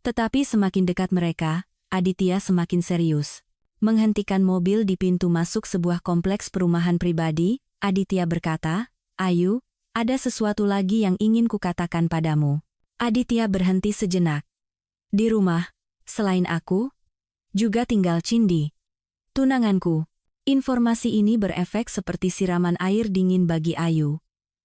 Tetapi semakin dekat mereka, Aditya semakin serius. Menghentikan mobil di pintu masuk sebuah kompleks perumahan pribadi, Aditya berkata, Ayu, ada sesuatu lagi yang ingin kukatakan padamu. Aditya berhenti sejenak. Di rumah, selain aku, juga tinggal Cindi. Tunanganku. Informasi ini berefek seperti siraman air dingin bagi Ayu.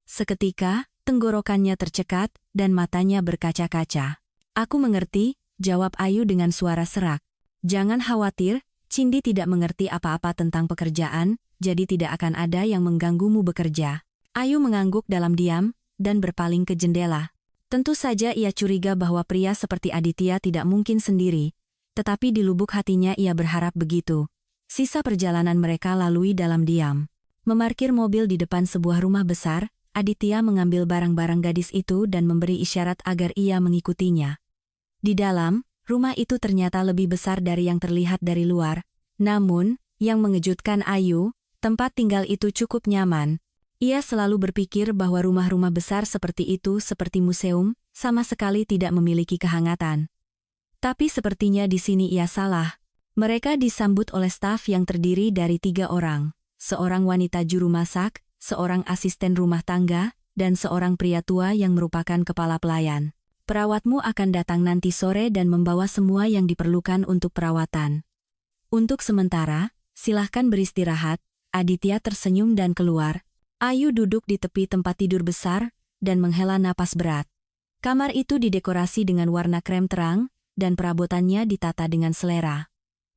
Seketika, tenggorokannya tercekat, dan matanya berkaca-kaca. Aku mengerti, jawab Ayu dengan suara serak. Jangan khawatir, Cindi tidak mengerti apa-apa tentang pekerjaan, jadi tidak akan ada yang mengganggumu bekerja. Ayu mengangguk dalam diam, dan berpaling ke jendela. Tentu saja ia curiga bahwa pria seperti Aditya tidak mungkin sendiri, tetapi di lubuk hatinya ia berharap begitu. Sisa perjalanan mereka lalui dalam diam. Memarkir mobil di depan sebuah rumah besar, Aditya mengambil barang-barang gadis itu dan memberi isyarat agar ia mengikutinya. Di dalam, rumah itu ternyata lebih besar dari yang terlihat dari luar. Namun, yang mengejutkan Ayu, tempat tinggal itu cukup nyaman. Ia selalu berpikir bahwa rumah-rumah besar seperti itu seperti museum, sama sekali tidak memiliki kehangatan. Tapi sepertinya di sini ia salah. Mereka disambut oleh staf yang terdiri dari 3 orang. Seorang wanita juru masak, seorang asisten rumah tangga, dan seorang pria tua yang merupakan kepala pelayan. Perawatmu akan datang nanti sore dan membawa semua yang diperlukan untuk perawatan. Untuk sementara, silahkan beristirahat. Aditya tersenyum dan keluar. Ayu duduk di tepi tempat tidur besar, dan menghela napas berat. Kamar itu didekorasi dengan warna krem terang, dan perabotannya ditata dengan selera.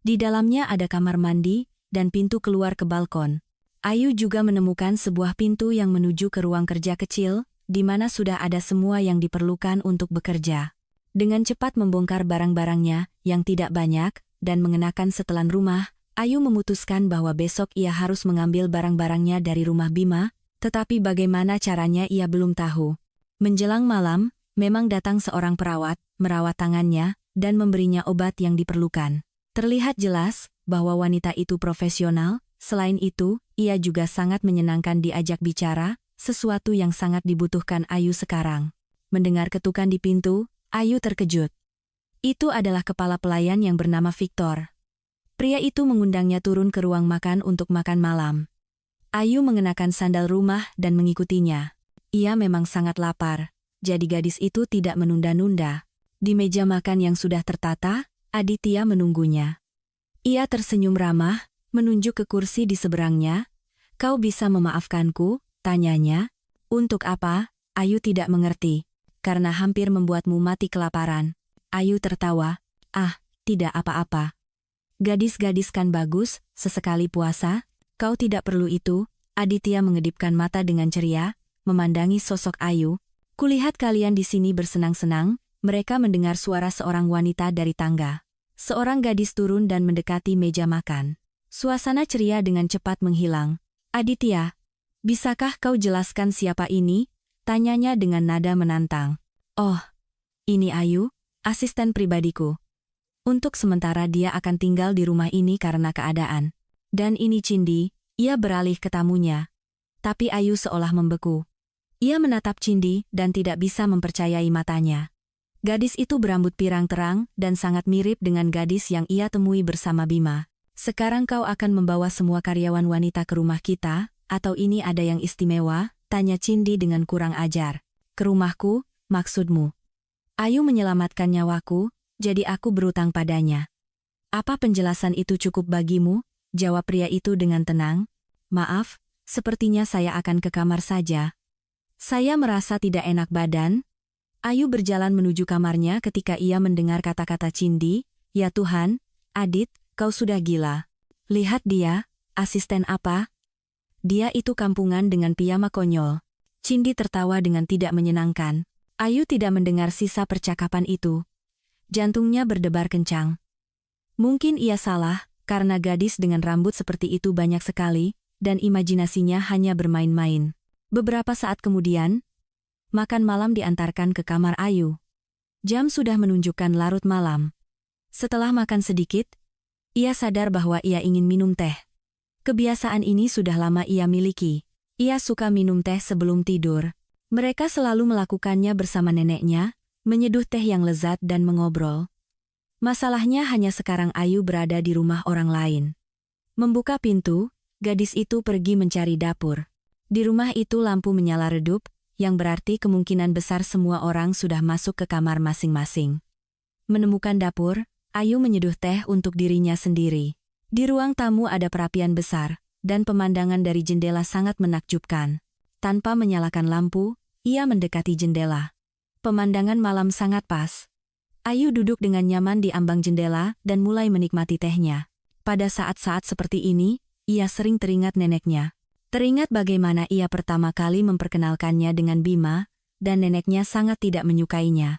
Di dalamnya ada kamar mandi, dan pintu keluar ke balkon. Ayu juga menemukan sebuah pintu yang menuju ke ruang kerja kecil, di mana sudah ada semua yang diperlukan untuk bekerja. Dengan cepat membongkar barang-barangnya, yang tidak banyak, dan mengenakan setelan rumah, Ayu memutuskan bahwa besok ia harus mengambil barang-barangnya dari rumah Bima, tetapi bagaimana caranya ia belum tahu. Menjelang malam, memang datang seorang perawat, merawat tangannya, dan memberinya obat yang diperlukan. Terlihat jelas bahwa wanita itu profesional, selain itu, ia juga sangat menyenangkan diajak bicara, sesuatu yang sangat dibutuhkan Ayu sekarang. Mendengar ketukan di pintu, Ayu terkejut. Itu adalah kepala pelayan yang bernama Victor. Pria itu mengundangnya turun ke ruang makan untuk makan malam. Ayu mengenakan sandal rumah dan mengikutinya. Ia memang sangat lapar, jadi gadis itu tidak menunda-nunda. Di meja makan yang sudah tertata, Aditya menunggunya. Ia tersenyum ramah, menunjuk ke kursi di seberangnya. "Kau bisa memaafkanku?" tanyanya. "Untuk apa?" Ayu tidak mengerti. "Karena hampir membuatmu mati kelaparan." Ayu tertawa. "Ah, tidak apa-apa. Gadis-gadis kan bagus, sesekali puasa." "Kau tidak perlu itu." Aditya mengedipkan mata dengan ceria, memandangi sosok Ayu. "Kulihat kalian di sini bersenang-senang." Mereka mendengar suara seorang wanita dari tangga. Seorang gadis turun dan mendekati meja makan. Suasana ceria dengan cepat menghilang. "Aditya, bisakah kau jelaskan siapa ini?" tanyanya dengan nada menantang. "Oh, ini Ayu, asisten pribadiku. Untuk sementara dia akan tinggal di rumah ini karena keadaan. Dan ini Cindy." Ia beralih ke tamunya. Tapi Ayu seolah membeku. Ia menatap Cindy dan tidak bisa mempercayai matanya. Gadis itu berambut pirang terang dan sangat mirip dengan gadis yang ia temui bersama Bima. "Sekarang kau akan membawa semua karyawan wanita ke rumah kita, atau ini ada yang istimewa?" tanya Cindy dengan kurang ajar. "Ke rumahku, maksudmu?" "Ayu menyelamatkan nyawaku, jadi aku berutang padanya." "Apa penjelasan itu cukup bagimu?" jawab pria itu dengan tenang. "Maaf, sepertinya saya akan ke kamar saja. Saya merasa tidak enak badan." Ayu berjalan menuju kamarnya ketika ia mendengar kata-kata Cindy. "Ya Tuhan, Adit, kau sudah gila. Lihat dia, asisten apa? Dia itu kampungan dengan piyama konyol." Cindy tertawa dengan tidak menyenangkan. Ayu tidak mendengar sisa percakapan itu. Jantungnya berdebar kencang. Mungkin ia salah, karena gadis dengan rambut seperti itu banyak sekali, dan imajinasinya hanya bermain-main. Beberapa saat kemudian, makan malam diantarkan ke kamar Ayu. Jam sudah menunjukkan larut malam. Setelah makan sedikit, ia sadar bahwa ia ingin minum teh. Kebiasaan ini sudah lama ia miliki. Ia suka minum teh sebelum tidur. Mereka selalu melakukannya bersama neneknya, menyeduh teh yang lezat dan mengobrol. Masalahnya hanya sekarang Ayu berada di rumah orang lain. Membuka pintu, gadis itu pergi mencari dapur. Di rumah itu lampu menyala redup, yang berarti kemungkinan besar semua orang sudah masuk ke kamar masing-masing. Menemukan dapur, Ayu menyeduh teh untuk dirinya sendiri. Di ruang tamu ada perapian besar, dan pemandangan dari jendela sangat menakjubkan. Tanpa menyalakan lampu, ia mendekati jendela. Pemandangan malam sangat pas. Ayu duduk dengan nyaman di ambang jendela dan mulai menikmati tehnya. Pada saat-saat seperti ini, ia sering teringat neneknya. Teringat bagaimana ia pertama kali memperkenalkannya dengan Bima, dan neneknya sangat tidak menyukainya.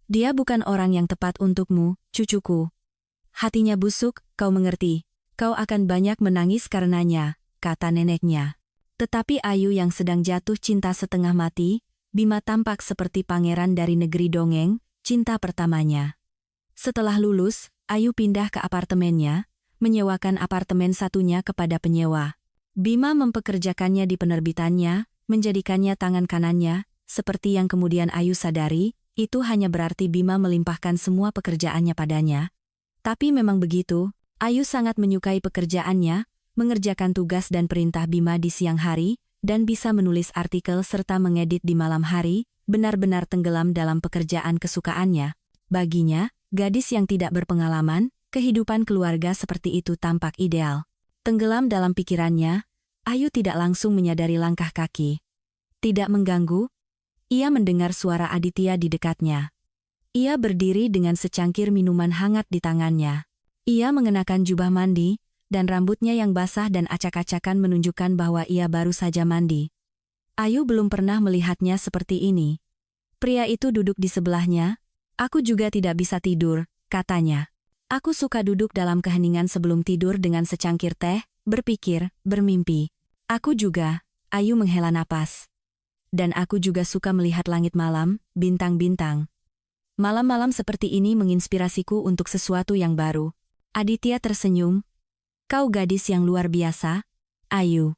"Dia bukan orang yang tepat untukmu, cucuku. Hatinya busuk, kau mengerti. Kau akan banyak menangis karenanya," kata neneknya. Tetapi Ayu yang sedang jatuh cinta setengah mati, Bima tampak seperti pangeran dari negeri dongeng, cinta pertamanya. Setelah lulus, Ayu pindah ke apartemennya, menyewakan apartemen satunya kepada penyewa. Bima mempekerjakannya di penerbitannya, menjadikannya tangan kanannya, seperti yang kemudian Ayu sadari, itu hanya berarti Bima melimpahkan semua pekerjaannya padanya. Tapi memang begitu, Ayu sangat menyukai pekerjaannya, mengerjakan tugas dan perintah Bima di siang hari, dan bisa menulis artikel serta mengedit di malam hari, benar-benar tenggelam dalam pekerjaan kesukaannya. Baginya, gadis yang tidak berpengalaman, kehidupan keluarga seperti itu tampak ideal. Tenggelam dalam pikirannya, Ayu tidak langsung menyadari langkah kaki. Tidak mengganggu, ia mendengar suara Aditya di dekatnya. Ia berdiri dengan secangkir minuman hangat di tangannya. Ia mengenakan jubah mandi, dan rambutnya yang basah dan acak-acakan menunjukkan bahwa ia baru saja mandi. Ayu belum pernah melihatnya seperti ini. Pria itu duduk di sebelahnya. "Aku juga tidak bisa tidur," katanya. "Aku suka duduk dalam keheningan sebelum tidur dengan secangkir teh, berpikir, bermimpi." "Aku juga," Ayu menghela napas. "Dan aku juga suka melihat langit malam, bintang-bintang. Malam-malam seperti ini menginspirasiku untuk sesuatu yang baru." Aditya tersenyum. "Kau gadis yang luar biasa, Ayu.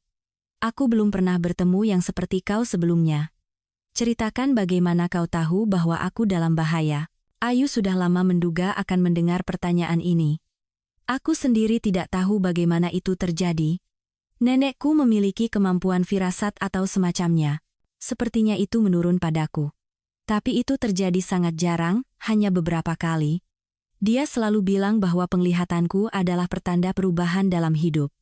Aku belum pernah bertemu yang seperti kau sebelumnya. Ceritakan bagaimana kau tahu bahwa aku dalam bahaya." Ayu sudah lama menduga akan mendengar pertanyaan ini. "Aku sendiri tidak tahu bagaimana itu terjadi. Nenekku memiliki kemampuan firasat atau semacamnya. Sepertinya itu menurun padaku. Tapi itu terjadi sangat jarang, hanya beberapa kali. Dia selalu bilang bahwa penglihatanku adalah pertanda perubahan dalam hidup.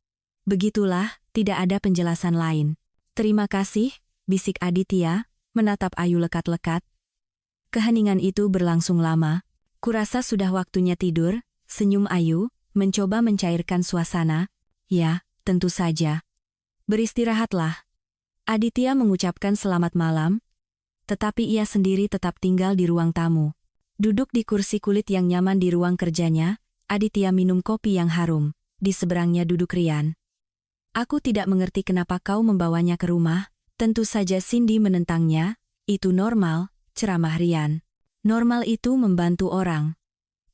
Begitulah, tidak ada penjelasan lain. Terima kasih, bisik Aditya, menatap Ayu lekat-lekat. Keheningan itu berlangsung lama. Kurasa sudah waktunya tidur, senyum Ayu, mencoba mencairkan suasana. Ya, tentu saja. Beristirahatlah. Aditya mengucapkan selamat malam, tetapi ia sendiri tetap tinggal di ruang tamu. Duduk di kursi kulit yang nyaman di ruang kerjanya, Aditya minum kopi yang harum. Di seberangnya duduk Rian. Aku tidak mengerti kenapa kau membawanya ke rumah. Tentu saja Cindy menentangnya. Itu normal, ceramah Rian. Normal itu membantu orang.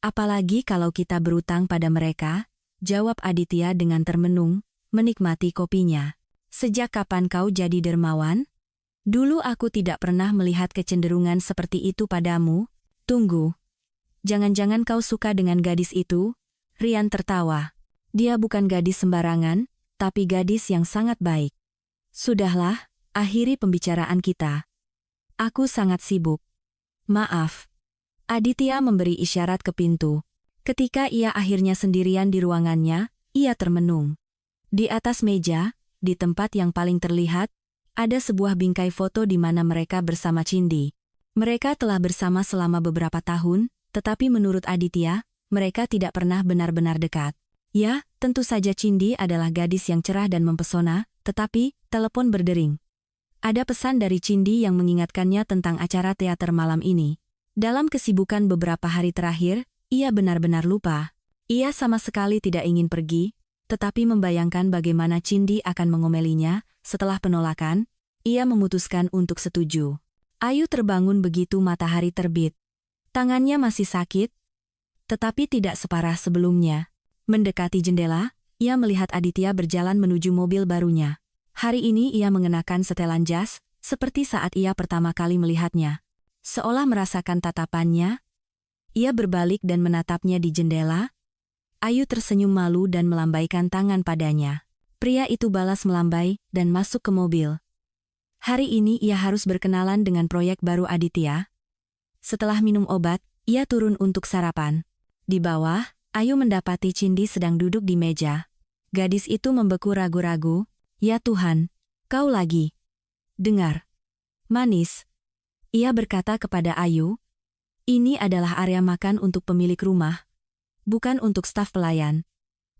Apalagi kalau kita berutang pada mereka, jawab Aditya dengan termenung, menikmati kopinya. Sejak kapan kau jadi dermawan? Dulu aku tidak pernah melihat kecenderungan seperti itu padamu. Tunggu. Jangan-jangan kau suka dengan gadis itu? Rian tertawa. Dia bukan gadis sembarangan, tapi gadis yang sangat baik. Sudahlah, akhiri pembicaraan kita. Aku sangat sibuk. Maaf. Aditya memberi isyarat ke pintu. Ketika ia akhirnya sendirian di ruangannya, ia termenung. Di atas meja, di tempat yang paling terlihat, ada sebuah bingkai foto di mana mereka bersama Cindy. Mereka telah bersama selama beberapa tahun, tetapi menurut Aditya, mereka tidak pernah benar-benar dekat. Ya, tentu saja Cindy adalah gadis yang cerah dan mempesona, tetapi, telepon berdering. Ada pesan dari Cindy yang mengingatkannya tentang acara teater malam ini. Dalam kesibukan beberapa hari terakhir, ia benar-benar lupa. Ia sama sekali tidak ingin pergi, tetapi membayangkan bagaimana Cindy akan mengomelinya. Setelah penolakan, ia memutuskan untuk setuju. Ayu terbangun begitu matahari terbit. Tangannya masih sakit, tetapi tidak separah sebelumnya. Mendekati jendela, ia melihat Aditya berjalan menuju mobil barunya. Hari ini ia mengenakan setelan jas, seperti saat ia pertama kali melihatnya. Seolah merasakan tatapannya, ia berbalik dan menatapnya di jendela. Ayu tersenyum malu dan melambaikan tangan padanya. Pria itu balas melambai dan masuk ke mobil. Hari ini ia harus berkenalan dengan proyek baru Aditya. Setelah minum obat, ia turun untuk sarapan. Di bawah, Ayu mendapati Cindy sedang duduk di meja. Gadis itu membeku ragu-ragu. Ya Tuhan, kau lagi. Dengar. Manis. Ia berkata kepada Ayu. Ini adalah area makan untuk pemilik rumah, bukan untuk staf pelayan.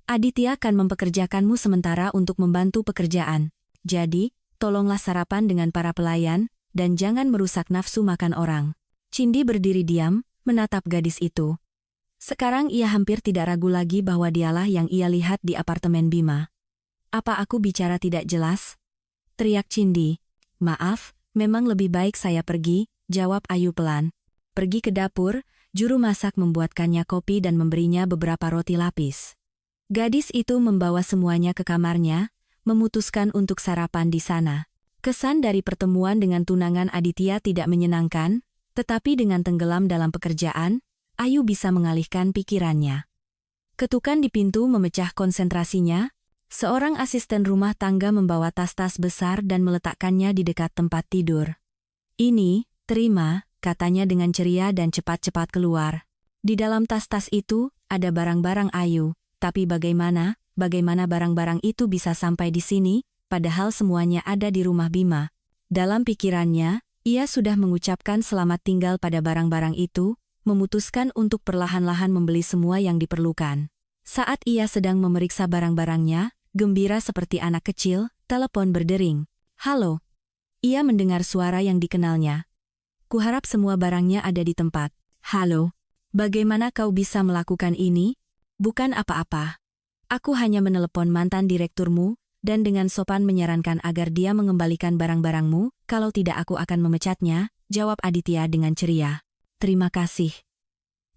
Aditya akan mempekerjakanmu sementara untuk membantu pekerjaan. Jadi, tolonglah sarapan dengan para pelayan, dan jangan merusak nafsu makan orang. Cindy berdiri diam, menatap gadis itu. Sekarang ia hampir tidak ragu lagi bahwa dialah yang ia lihat di apartemen Bima. Apa aku bicara tidak jelas? Teriak Cindy. Maaf, memang lebih baik saya pergi, jawab Ayu pelan. Pergi ke dapur, juru masak membuatkannya kopi dan memberinya beberapa roti lapis. Gadis itu membawa semuanya ke kamarnya, memutuskan untuk sarapan di sana. Kesan dari pertemuan dengan tunangan Aditya tidak menyenangkan, tetapi dengan tenggelam dalam pekerjaan, Ayu bisa mengalihkan pikirannya. Ketukan di pintu memecah konsentrasinya. Seorang asisten rumah tangga membawa tas-tas besar dan meletakkannya di dekat tempat tidur. Ini, terima, katanya dengan ceria dan cepat-cepat keluar. Di dalam tas-tas itu, ada barang-barang Ayu. Tapi bagaimana barang-barang itu bisa sampai di sini, padahal semuanya ada di rumah Bima. Dalam pikirannya, ia sudah mengucapkan selamat tinggal pada barang-barang itu, memutuskan untuk perlahan-lahan membeli semua yang diperlukan. Saat ia sedang memeriksa barang-barangnya, gembira seperti anak kecil, telepon berdering. Halo. Ia mendengar suara yang dikenalnya. Kuharap semua barangnya ada di tempat. Halo. Bagaimana kau bisa melakukan ini? Bukan apa-apa. Aku hanya menelepon mantan direkturmu, dan dengan sopan menyarankan agar dia mengembalikan barang-barangmu, kalau tidak aku akan memecatnya, jawab Aditya dengan ceria. Terima kasih.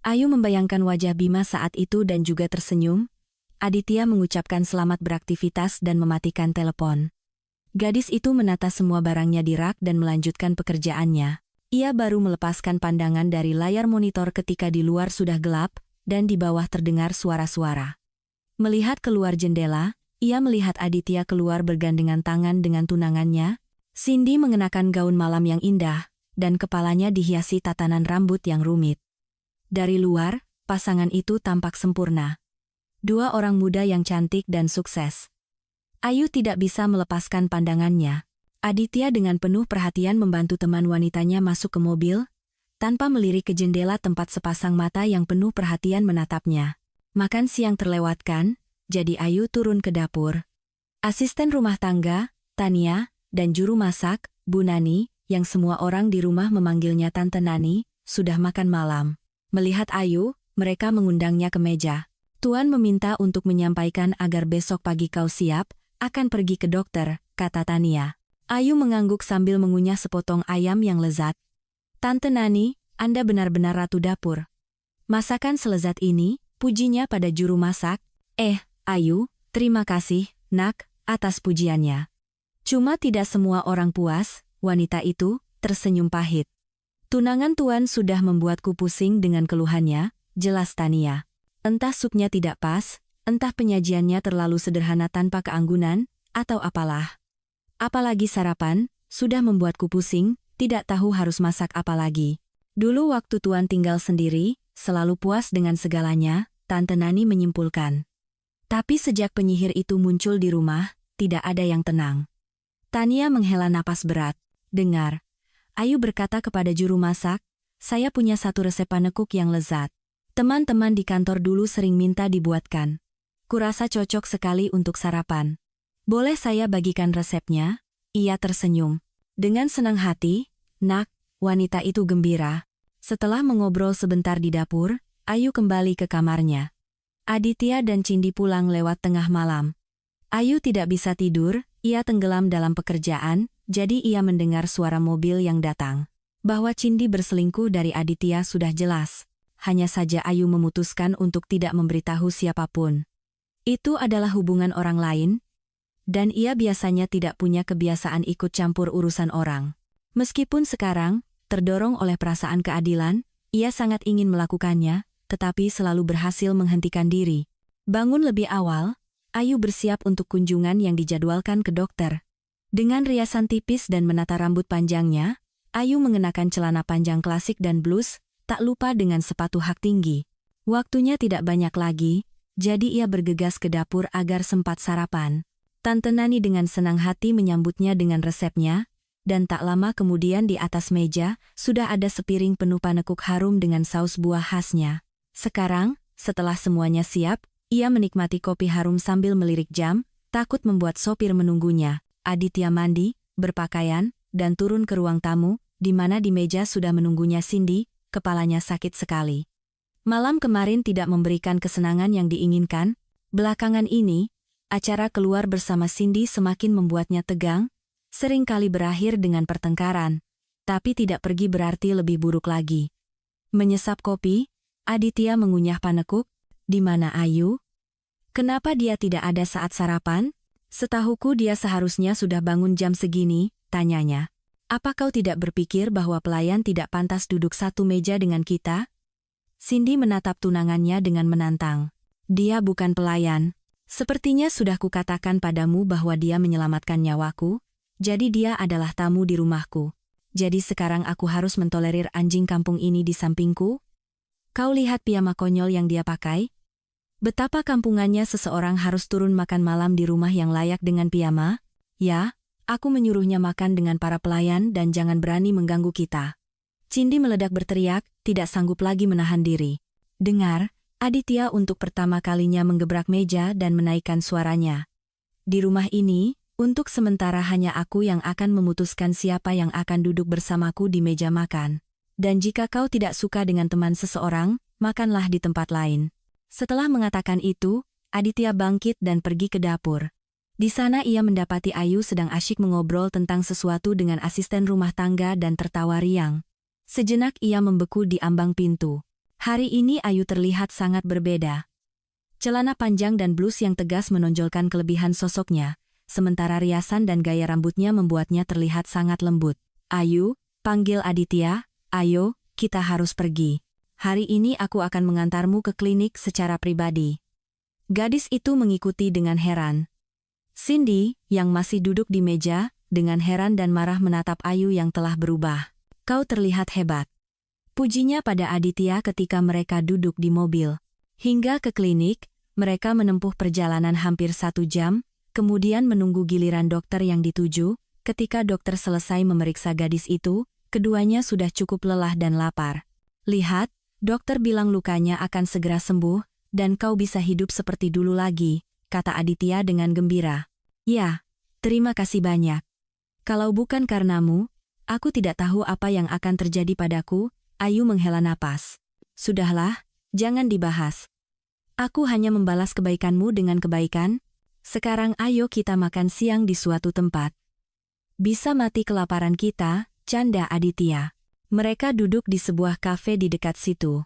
Ayu membayangkan wajah Bima saat itu dan juga tersenyum. Aditya mengucapkan selamat beraktivitas dan mematikan telepon. Gadis itu menata semua barangnya di rak dan melanjutkan pekerjaannya. Ia baru melepaskan pandangan dari layar monitor ketika di luar sudah gelap, dan di bawah terdengar suara-suara. Melihat keluar jendela, ia melihat Aditya keluar bergandengan tangan dengan tunangannya. Cindy mengenakan gaun malam yang indah, dan kepalanya dihiasi tatanan rambut yang rumit. Dari luar, pasangan itu tampak sempurna. Dua orang muda yang cantik dan sukses. Ayu tidak bisa melepaskan pandangannya. Aditya dengan penuh perhatian membantu teman wanitanya masuk ke mobil, tanpa melirik ke jendela tempat sepasang mata yang penuh perhatian menatapnya. Makan siang terlewatkan, jadi Ayu turun ke dapur. Asisten rumah tangga, Tania, dan juru masak, Bu Nani, yang semua orang di rumah memanggilnya Tante Nani, sudah makan malam. Melihat Ayu, mereka mengundangnya ke meja. Tuan meminta untuk menyampaikan agar besok pagi kau siap, akan pergi ke dokter, kata Tania. Ayu mengangguk sambil mengunyah sepotong ayam yang lezat. Tante Nani, Anda benar-benar ratu dapur. Masakan selezat ini, pujinya pada juru masak. Ayu, terima kasih, nak, atas pujiannya. Cuma tidak semua orang puas, wanita itu tersenyum pahit. Tunangan Tuan sudah membuatku pusing dengan keluhannya, jelas Tania. Entah supnya tidak pas, entah penyajiannya terlalu sederhana tanpa keanggunan, atau apalah. Apalagi sarapan, sudah membuatku pusing, tidak tahu harus masak apa lagi. Dulu waktu Tuan tinggal sendiri, selalu puas dengan segalanya, Tante Nani menyimpulkan. Tapi sejak penyihir itu muncul di rumah, tidak ada yang tenang. Tania menghela napas berat. Dengar, Ayu berkata kepada juru masak, saya punya satu resep panekuk yang lezat. Teman-teman di kantor dulu sering minta dibuatkan. Kurasa cocok sekali untuk sarapan. Boleh saya bagikan resepnya? Ia tersenyum. Dengan senang hati, nak, wanita itu gembira. Setelah mengobrol sebentar di dapur, Ayu kembali ke kamarnya. Aditya dan Cindy pulang lewat tengah malam. Ayu tidak bisa tidur, ia tenggelam dalam pekerjaan, jadi ia mendengar suara mobil yang datang. Bahwa Cindy berselingkuh dari Aditya sudah jelas. Hanya saja Ayu memutuskan untuk tidak memberitahu siapapun. Itu adalah hubungan orang lain, dan ia biasanya tidak punya kebiasaan ikut campur urusan orang. Meskipun sekarang, terdorong oleh perasaan keadilan, ia sangat ingin melakukannya, tetapi selalu berhasil menghentikan diri. Bangun lebih awal, Ayu bersiap untuk kunjungan yang dijadwalkan ke dokter. Dengan riasan tipis dan menata rambut panjangnya, Ayu mengenakan celana panjang klasik dan blus, tak lupa dengan sepatu hak tinggi. Waktunya tidak banyak lagi, jadi ia bergegas ke dapur agar sempat sarapan. Tante Nani dengan senang hati menyambutnya dengan resepnya, dan tak lama kemudian di atas meja, sudah ada sepiring penuh panekuk harum dengan saus buah khasnya. Sekarang, setelah semuanya siap, ia menikmati kopi harum sambil melirik jam, takut membuat sopir menunggunya. Aditya mandi, berpakaian, dan turun ke ruang tamu, di mana di meja sudah menunggunya Cindy, kepalanya sakit sekali. Malam kemarin tidak memberikan kesenangan yang diinginkan, belakangan ini, acara keluar bersama Cindy semakin membuatnya tegang, seringkali berakhir dengan pertengkaran, tapi tidak pergi berarti lebih buruk lagi. Menyesap kopi, Aditya mengunyah panekuk. Di mana Ayu? Kenapa dia tidak ada saat sarapan? Setahuku dia seharusnya sudah bangun jam segini, tanyanya. Apa kau tidak berpikir bahwa pelayan tidak pantas duduk satu meja dengan kita? Cindy menatap tunangannya dengan menantang. Dia bukan pelayan. Sepertinya sudah kukatakan padamu bahwa dia menyelamatkan nyawaku, jadi dia adalah tamu di rumahku. Jadi sekarang aku harus mentolerir anjing kampung ini di sampingku? Kau lihat piyama konyol yang dia pakai? Betapa kampungannya seseorang harus turun makan malam di rumah yang layak dengan piyama? Ya, aku menyuruhnya makan dengan para pelayan dan jangan berani mengganggu kita. Cindy meledak berteriak, tidak sanggup lagi menahan diri. Dengar, Aditya untuk pertama kalinya menggebrak meja dan menaikkan suaranya. Di rumah ini, untuk sementara hanya aku yang akan memutuskan siapa yang akan duduk bersamaku di meja makan. Dan jika kau tidak suka dengan teman seseorang, makanlah di tempat lain. Setelah mengatakan itu, Aditya bangkit dan pergi ke dapur. Di sana ia mendapati Ayu sedang asyik mengobrol tentang sesuatu dengan asisten rumah tangga dan tertawa riang. Sejenak ia membeku di ambang pintu. Hari ini Ayu terlihat sangat berbeda. Celana panjang dan blus yang tegas menonjolkan kelebihan sosoknya, sementara riasan dan gaya rambutnya membuatnya terlihat sangat lembut. Ayu, panggil Aditya, ayo, kita harus pergi. Hari ini aku akan mengantarmu ke klinik secara pribadi. Gadis itu mengikuti dengan heran. Cindy, yang masih duduk di meja, dengan heran dan marah menatap Ayu yang telah berubah. Kau terlihat hebat. Pujinya pada Aditya ketika mereka duduk di mobil. Hingga ke klinik, mereka menempuh perjalanan hampir 1 jam, kemudian menunggu giliran dokter yang dituju. Ketika dokter selesai memeriksa gadis itu, keduanya sudah cukup lelah dan lapar. Lihat, dokter bilang lukanya akan segera sembuh, dan kau bisa hidup seperti dulu lagi, kata Aditya dengan gembira. Ya, terima kasih banyak. Kalau bukan karenamu, aku tidak tahu apa yang akan terjadi padaku. Ayu menghela napas. Sudahlah, jangan dibahas. Aku hanya membalas kebaikanmu dengan kebaikan. Sekarang ayo kita makan siang di suatu tempat. Bisa mati kelaparan kita, canda Aditya. Mereka duduk di sebuah kafe di dekat situ.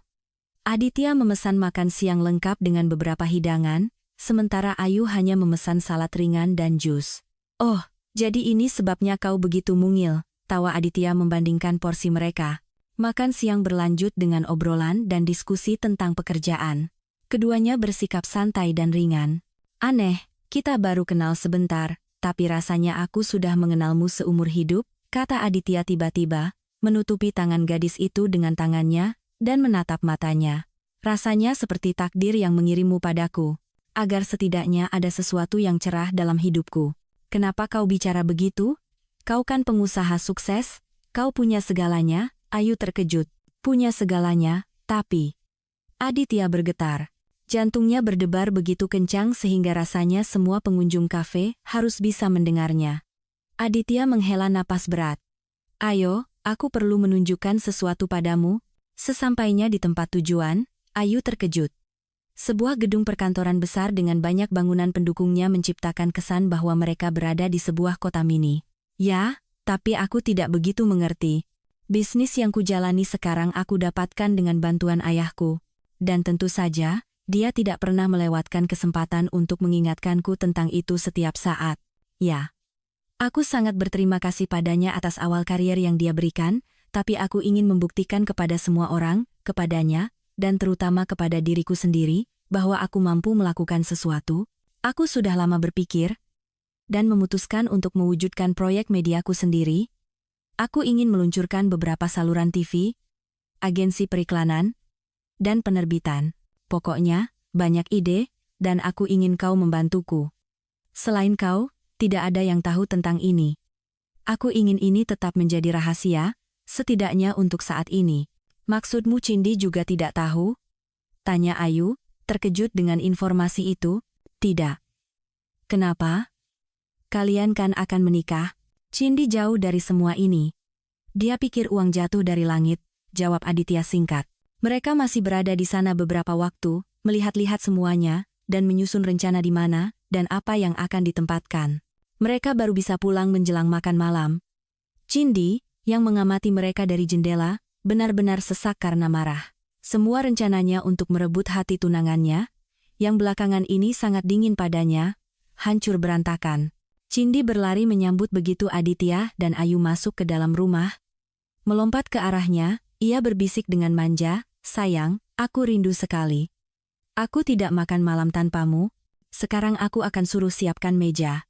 Aditya memesan makan siang lengkap dengan beberapa hidangan, sementara Ayu hanya memesan salad ringan dan jus. Oh, jadi ini sebabnya kau begitu mungil, tawa Aditya membandingkan porsi mereka. Makan siang berlanjut dengan obrolan dan diskusi tentang pekerjaan. Keduanya bersikap santai dan ringan. Aneh, kita baru kenal sebentar, tapi rasanya aku sudah mengenalmu seumur hidup, kata Aditya tiba-tiba, menutupi tangan gadis itu dengan tangannya, dan menatap matanya. Rasanya seperti takdir yang mengirimmu padaku, agar setidaknya ada sesuatu yang cerah dalam hidupku. Kenapa kau bicara begitu? Kau kan pengusaha sukses, kau punya segalanya. Ayu terkejut. Punya segalanya, tapi... Aditya bergetar. Jantungnya berdebar begitu kencang sehingga rasanya semua pengunjung kafe harus bisa mendengarnya. Aditya menghela napas berat. Ayo, aku perlu menunjukkan sesuatu padamu. Sesampainya di tempat tujuan, Ayu terkejut. Sebuah gedung perkantoran besar dengan banyak bangunan pendukungnya menciptakan kesan bahwa mereka berada di sebuah kota mini. Ya, tapi aku tidak begitu mengerti. Bisnis yang kujalani sekarang aku dapatkan dengan bantuan ayahku. Dan tentu saja, dia tidak pernah melewatkan kesempatan untuk mengingatkanku tentang itu setiap saat. Ya. Aku sangat berterima kasih padanya atas awal karier yang dia berikan, tapi aku ingin membuktikan kepada semua orang, kepadanya, dan terutama kepada diriku sendiri, bahwa aku mampu melakukan sesuatu. Aku sudah lama berpikir, dan memutuskan untuk mewujudkan proyek mediaku sendiri. Aku ingin meluncurkan beberapa saluran TV, agensi periklanan, dan penerbitan. Pokoknya, banyak ide, dan aku ingin kau membantuku. Selain kau, tidak ada yang tahu tentang ini. Aku ingin ini tetap menjadi rahasia, setidaknya untuk saat ini. Maksudmu Cindy juga tidak tahu? Tanya Ayu, terkejut dengan informasi itu. Tidak. Kenapa? Kalian kan akan menikah? Cindy jauh dari semua ini. Dia pikir uang jatuh dari langit, jawab Aditya singkat. Mereka masih berada di sana beberapa waktu, melihat-lihat semuanya, dan menyusun rencana di mana, dan apa yang akan ditempatkan. Mereka baru bisa pulang menjelang makan malam. Cindy, yang mengamati mereka dari jendela, benar-benar sesak karena marah. Semua rencananya untuk merebut hati tunangannya, yang belakangan ini sangat dingin padanya, hancur berantakan. Cindy berlari menyambut begitu Aditya dan Ayu masuk ke dalam rumah. Melompat ke arahnya, ia berbisik dengan manja, "Sayang, aku rindu sekali. Aku tidak makan malam tanpamu. Sekarang aku akan suruh siapkan meja."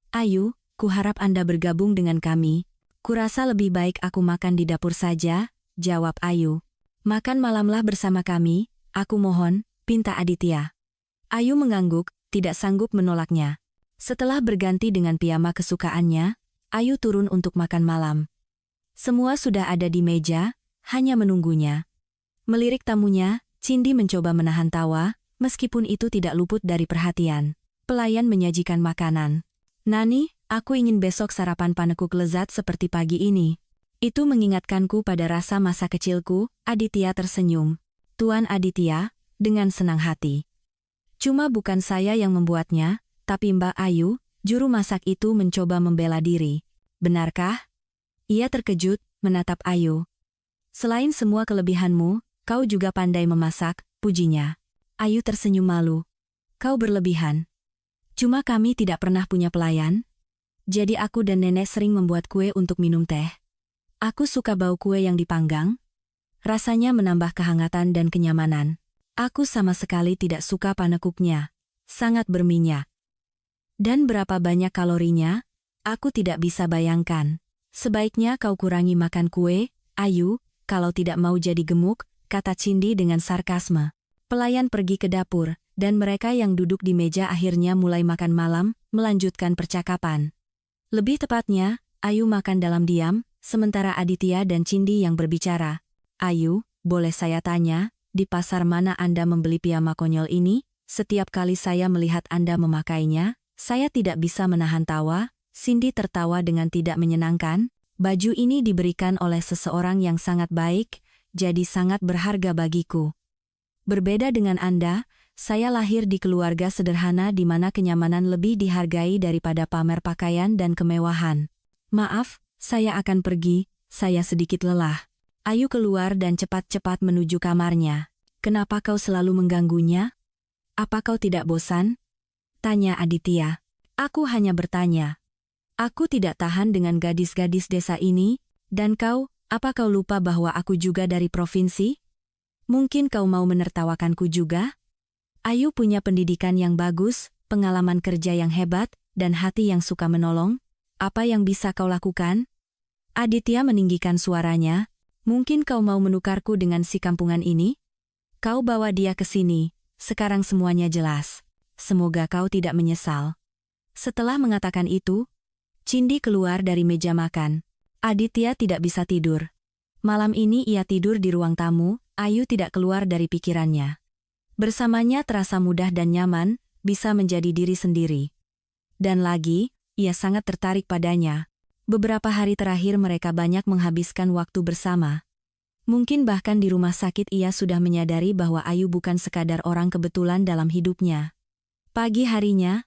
"Ayu, kuharap Anda bergabung dengan kami." "Kurasa lebih baik aku makan di dapur saja," jawab Ayu. "Makan malamlah bersama kami, aku mohon," pinta Aditya. Ayu mengangguk, tidak sanggup menolaknya. Setelah berganti dengan piyama kesukaannya, Ayu turun untuk makan malam. Semua sudah ada di meja, hanya menunggunya. Melirik tamunya, Cindy mencoba menahan tawa, meskipun itu tidak luput dari perhatian. Pelayan menyajikan makanan. "Nani, aku ingin besok sarapan panekuk lezat seperti pagi ini." Itu mengingatkanku pada rasa masa kecilku, Aditya tersenyum. "Tuan Aditya," dengan senang hati. "Cuma bukan saya yang membuatnya, tapi Mbak Ayu," juru masak itu mencoba membela diri. "Benarkah?" Ia terkejut, menatap Ayu. "Selain semua kelebihanmu, kau juga pandai memasak," pujinya. Ayu tersenyum malu. "Kau berlebihan. Cuma kami tidak pernah punya pelayan. Jadi aku dan nenek sering membuat kue untuk minum teh. Aku suka bau kue yang dipanggang. Rasanya menambah kehangatan dan kenyamanan. Aku sama sekali tidak suka panekuknya. Sangat berminyak." Dan berapa banyak kalorinya? Aku tidak bisa bayangkan. Sebaiknya kau kurangi makan kue, Ayu, kalau tidak mau jadi gemuk, kata Cindy dengan sarkasme. Pelayan pergi ke dapur, dan mereka yang duduk di meja akhirnya mulai makan malam, melanjutkan percakapan. Lebih tepatnya, Ayu makan dalam diam, sementara Aditya dan Cindy yang berbicara. Ayu, boleh saya tanya, di pasar mana Anda membeli piyama konyol ini? Setiap kali saya melihat Anda memakainya, saya tidak bisa menahan tawa. Cindy tertawa dengan tidak menyenangkan. Baju ini diberikan oleh seseorang yang sangat baik, jadi sangat berharga bagiku. Berbeda dengan Anda, saya lahir di keluarga sederhana di mana kenyamanan lebih dihargai daripada pamer pakaian dan kemewahan. Maaf, saya akan pergi, saya sedikit lelah. Ayu keluar dan cepat-cepat menuju kamarnya. Kenapa kau selalu mengganggunya? Apa kau tidak bosan? Tanya Aditya. Aku hanya bertanya. Aku tidak tahan dengan gadis-gadis desa ini, dan kau, apa kau lupa bahwa aku juga dari provinsi? Mungkin kau mau menertawakanku juga? Ayu punya pendidikan yang bagus, pengalaman kerja yang hebat, dan hati yang suka menolong. Apa yang bisa kau lakukan? Aditya meninggikan suaranya. Mungkin kau mau menukarku dengan si kampungan ini? Kau bawa dia ke sini, sekarang semuanya jelas. Semoga kau tidak menyesal. Setelah mengatakan itu, Cindy keluar dari meja makan. Aditya tidak bisa tidur. Malam ini ia tidur di ruang tamu, Ayu tidak keluar dari pikirannya. Bersamanya terasa mudah dan nyaman, bisa menjadi diri sendiri. Dan lagi, ia sangat tertarik padanya. Beberapa hari terakhir mereka banyak menghabiskan waktu bersama. Mungkin bahkan di rumah sakit ia sudah menyadari bahwa Ayu bukan sekadar orang kebetulan dalam hidupnya. Pagi harinya,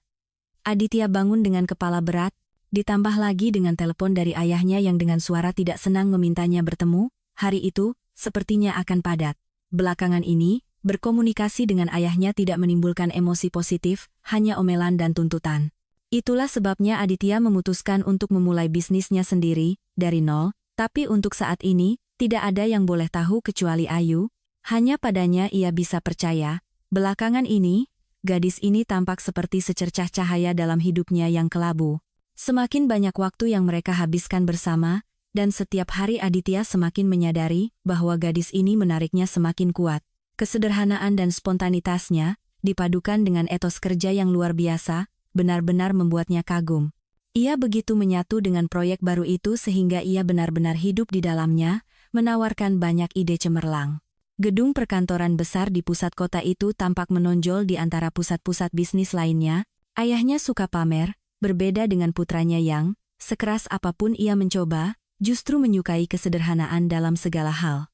Aditya bangun dengan kepala berat, ditambah lagi dengan telepon dari ayahnya yang dengan suara tidak senang memintanya bertemu. Hari itu, sepertinya akan padat. Belakangan ini, berkomunikasi dengan ayahnya tidak menimbulkan emosi positif, hanya omelan dan tuntutan. Itulah sebabnya Aditya memutuskan untuk memulai bisnisnya sendiri, dari nol, tapi untuk saat ini, tidak ada yang boleh tahu kecuali Ayu, hanya padanya ia bisa percaya. Belakangan ini, gadis ini tampak seperti secercah cahaya dalam hidupnya yang kelabu. Semakin banyak waktu yang mereka habiskan bersama, dan setiap hari Aditya semakin menyadari bahwa gadis ini menariknya semakin kuat. Kesederhanaan dan spontanitasnya, dipadukan dengan etos kerja yang luar biasa, benar-benar membuatnya kagum. Ia begitu menyatu dengan proyek baru itu sehingga ia benar-benar hidup di dalamnya, menawarkan banyak ide cemerlang. Gedung perkantoran besar di pusat kota itu tampak menonjol di antara pusat-pusat bisnis lainnya. Ayahnya suka pamer, berbeda dengan putranya yang, sekeras apapun ia mencoba, justru menyukai kesederhanaan dalam segala hal.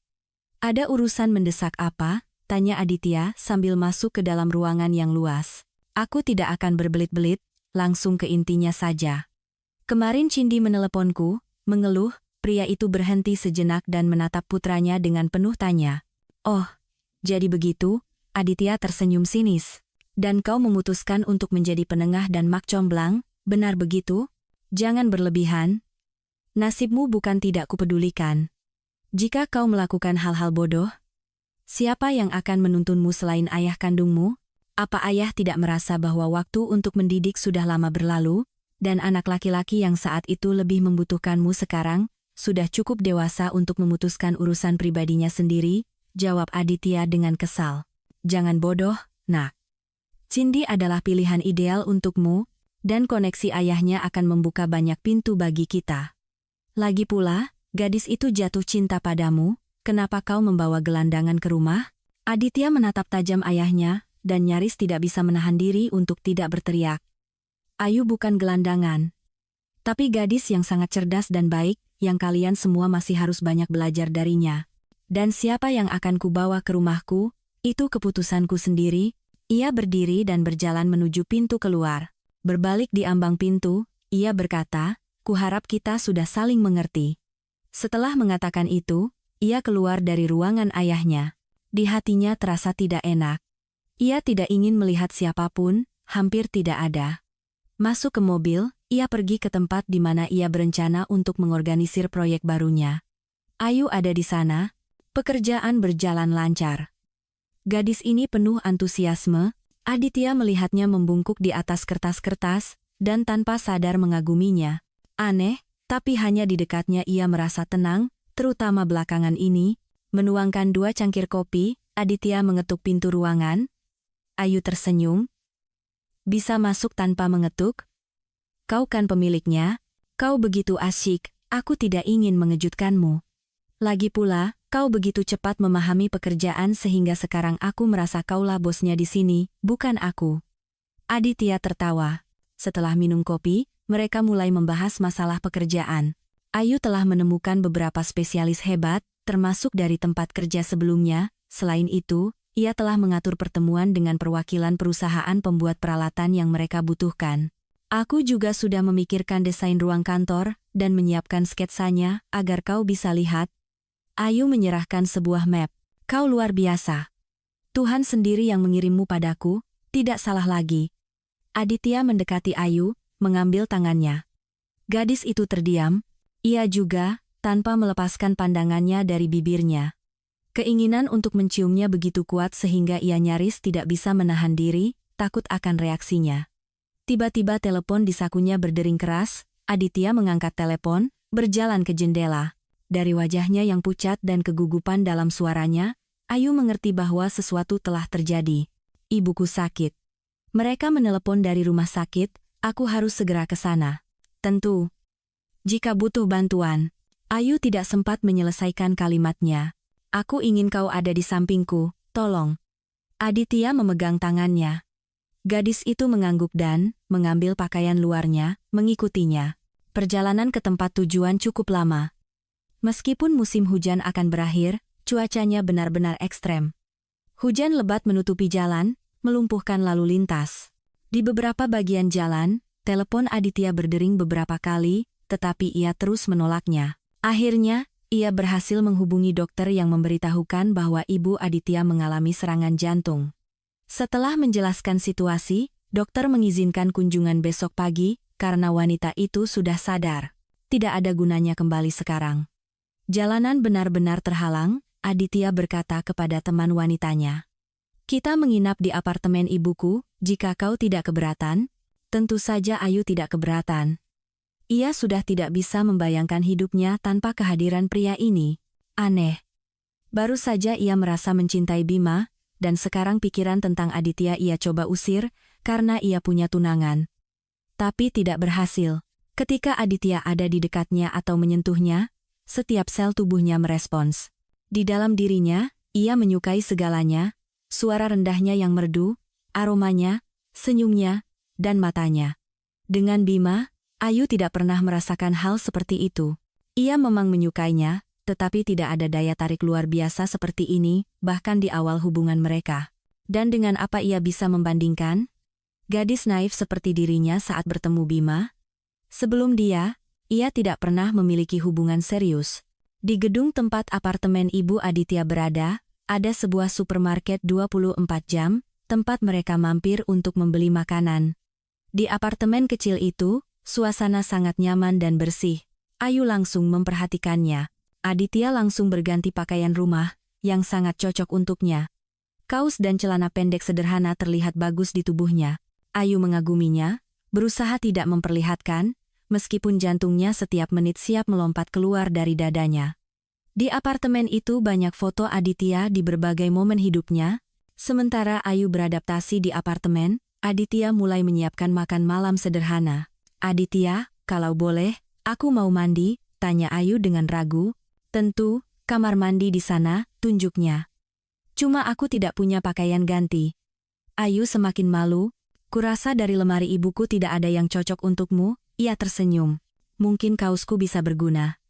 Ada urusan mendesak apa? Tanya Aditya sambil masuk ke dalam ruangan yang luas. Aku tidak akan berbelit-belit, langsung ke intinya saja. Kemarin Cindy meneleponku, mengeluh, pria itu berhenti sejenak dan menatap putranya dengan penuh tanya. Oh, jadi begitu? Aditya tersenyum sinis. Dan kau memutuskan untuk menjadi penengah dan mak comblang? Benar begitu? Jangan berlebihan. Nasibmu bukan tidak kupedulikan. Jika kau melakukan hal-hal bodoh, siapa yang akan menuntunmu selain ayah kandungmu? Apa ayah tidak merasa bahwa waktu untuk mendidik sudah lama berlalu, dan anak laki-laki yang saat itu lebih membutuhkanmu sekarang, sudah cukup dewasa untuk memutuskan urusan pribadinya sendiri? Jawab Aditya dengan kesal. Jangan bodoh, nak. Cindy adalah pilihan ideal untukmu, dan koneksi ayahnya akan membuka banyak pintu bagi kita. Lagi pula, gadis itu jatuh cinta padamu, kenapa kau membawa gelandangan ke rumah? Aditya menatap tajam ayahnya, dan nyaris tidak bisa menahan diri untuk tidak berteriak. Ayu bukan gelandangan, tapi gadis yang sangat cerdas dan baik, yang kalian semua masih harus banyak belajar darinya. Dan siapa yang akan kubawa ke rumahku, itu keputusanku sendiri. Ia berdiri dan berjalan menuju pintu keluar. Berbalik di ambang pintu, ia berkata, kuharap kita sudah saling mengerti. Setelah mengatakan itu, ia keluar dari ruangan ayahnya. Di hatinya terasa tidak enak. Ia tidak ingin melihat siapapun, hampir tidak ada. Masuk ke mobil, ia pergi ke tempat di mana ia berencana untuk mengorganisir proyek barunya. Ayu ada di sana, pekerjaan berjalan lancar. Gadis ini penuh antusiasme. Aditya melihatnya membungkuk di atas kertas-kertas, dan tanpa sadar mengaguminya. Aneh, tapi hanya di dekatnya ia merasa tenang, terutama belakangan ini. Menuangkan 2 cangkir kopi, Aditya mengetuk pintu ruangan. Ayu tersenyum. Bisa masuk tanpa mengetuk? Kau kan pemiliknya? Kau begitu asyik, aku tidak ingin mengejutkanmu. Lagi pula, kau begitu cepat memahami pekerjaan sehingga sekarang aku merasa kaulah bosnya di sini, bukan aku. Aditya tertawa. Setelah minum kopi, mereka mulai membahas masalah pekerjaan. Ayu telah menemukan beberapa spesialis hebat, termasuk dari tempat kerja sebelumnya. Selain itu, ia telah mengatur pertemuan dengan perwakilan perusahaan pembuat peralatan yang mereka butuhkan. Aku juga sudah memikirkan desain ruang kantor dan menyiapkan sketsanya agar kau bisa lihat. Ayu menyerahkan sebuah map. Kau luar biasa. Tuhan sendiri yang mengirimmu padaku, tidak salah lagi. Aditya mendekati Ayu, mengambil tangannya. Gadis itu terdiam, ia juga, tanpa melepaskan pandangannya dari bibirnya. Keinginan untuk menciumnya begitu kuat sehingga ia nyaris tidak bisa menahan diri, takut akan reaksinya. Tiba-tiba telepon di sakunya berdering keras, Aditya mengangkat telepon, berjalan ke jendela. Dari wajahnya yang pucat dan kegugupan dalam suaranya, Ayu mengerti bahwa sesuatu telah terjadi. Ibuku sakit. Mereka menelepon dari rumah sakit, aku harus segera ke sana. Tentu. Jika butuh bantuan. Ayu tidak sempat menyelesaikan kalimatnya. Aku ingin kau ada di sampingku, tolong. Aditya memegang tangannya. Gadis itu mengangguk dan, mengambil pakaian luarnya, mengikutinya. Perjalanan ke tempat tujuan cukup lama. Meskipun musim hujan akan berakhir, cuacanya benar-benar ekstrem. Hujan lebat menutupi jalan, melumpuhkan lalu lintas. Di beberapa bagian jalan, telepon Aditya berdering beberapa kali, tetapi ia terus menolaknya. Akhirnya, ia berhasil menghubungi dokter yang memberitahukan bahwa ibu Aditya mengalami serangan jantung. Setelah menjelaskan situasi, dokter mengizinkan kunjungan besok pagi, karena wanita itu sudah sadar. Tidak ada gunanya kembali sekarang. Jalanan benar-benar terhalang, Aditya berkata kepada teman wanitanya. Kita menginap di apartemen ibuku, jika kau tidak keberatan. Tentu saja Ayu tidak keberatan. Ia sudah tidak bisa membayangkan hidupnya tanpa kehadiran pria ini. Aneh. Baru saja ia merasa mencintai Bima, dan sekarang pikiran tentang Aditya ia coba usir, karena ia punya tunangan. Tapi tidak berhasil. Ketika Aditya ada di dekatnya atau menyentuhnya, setiap sel tubuhnya merespons. Di dalam dirinya, ia menyukai segalanya, suara rendahnya yang merdu, aromanya, senyumnya, dan matanya. Dengan Bima, Ayu tidak pernah merasakan hal seperti itu. Ia memang menyukainya, tetapi tidak ada daya tarik luar biasa seperti ini, bahkan di awal hubungan mereka. Dan dengan apa ia bisa membandingkan? Gadis naif seperti dirinya saat bertemu Bima. Sebelum dia, ia tidak pernah memiliki hubungan serius. Di gedung tempat apartemen ibu Aditya berada, ada sebuah supermarket 24 jam, tempat mereka mampir untuk membeli makanan. Di apartemen kecil itu, suasana sangat nyaman dan bersih. Ayu langsung memperhatikannya. Aditya langsung berganti pakaian rumah, yang sangat cocok untuknya. Kaos dan celana pendek sederhana terlihat bagus di tubuhnya. Ayu mengaguminya, berusaha tidak memperlihatkan, meskipun jantungnya setiap menit siap melompat keluar dari dadanya. Di apartemen itu banyak foto Aditya di berbagai momen hidupnya. Sementara Ayu beradaptasi di apartemen, Aditya mulai menyiapkan makan malam sederhana. Aditya, kalau boleh, aku mau mandi, tanya Ayu dengan ragu. Tentu, kamar mandi di sana, tunjuknya. Cuma aku tidak punya pakaian ganti. Ayu semakin malu, kurasa dari lemari ibuku tidak ada yang cocok untukmu, ia tersenyum. Mungkin kaosku bisa berguna.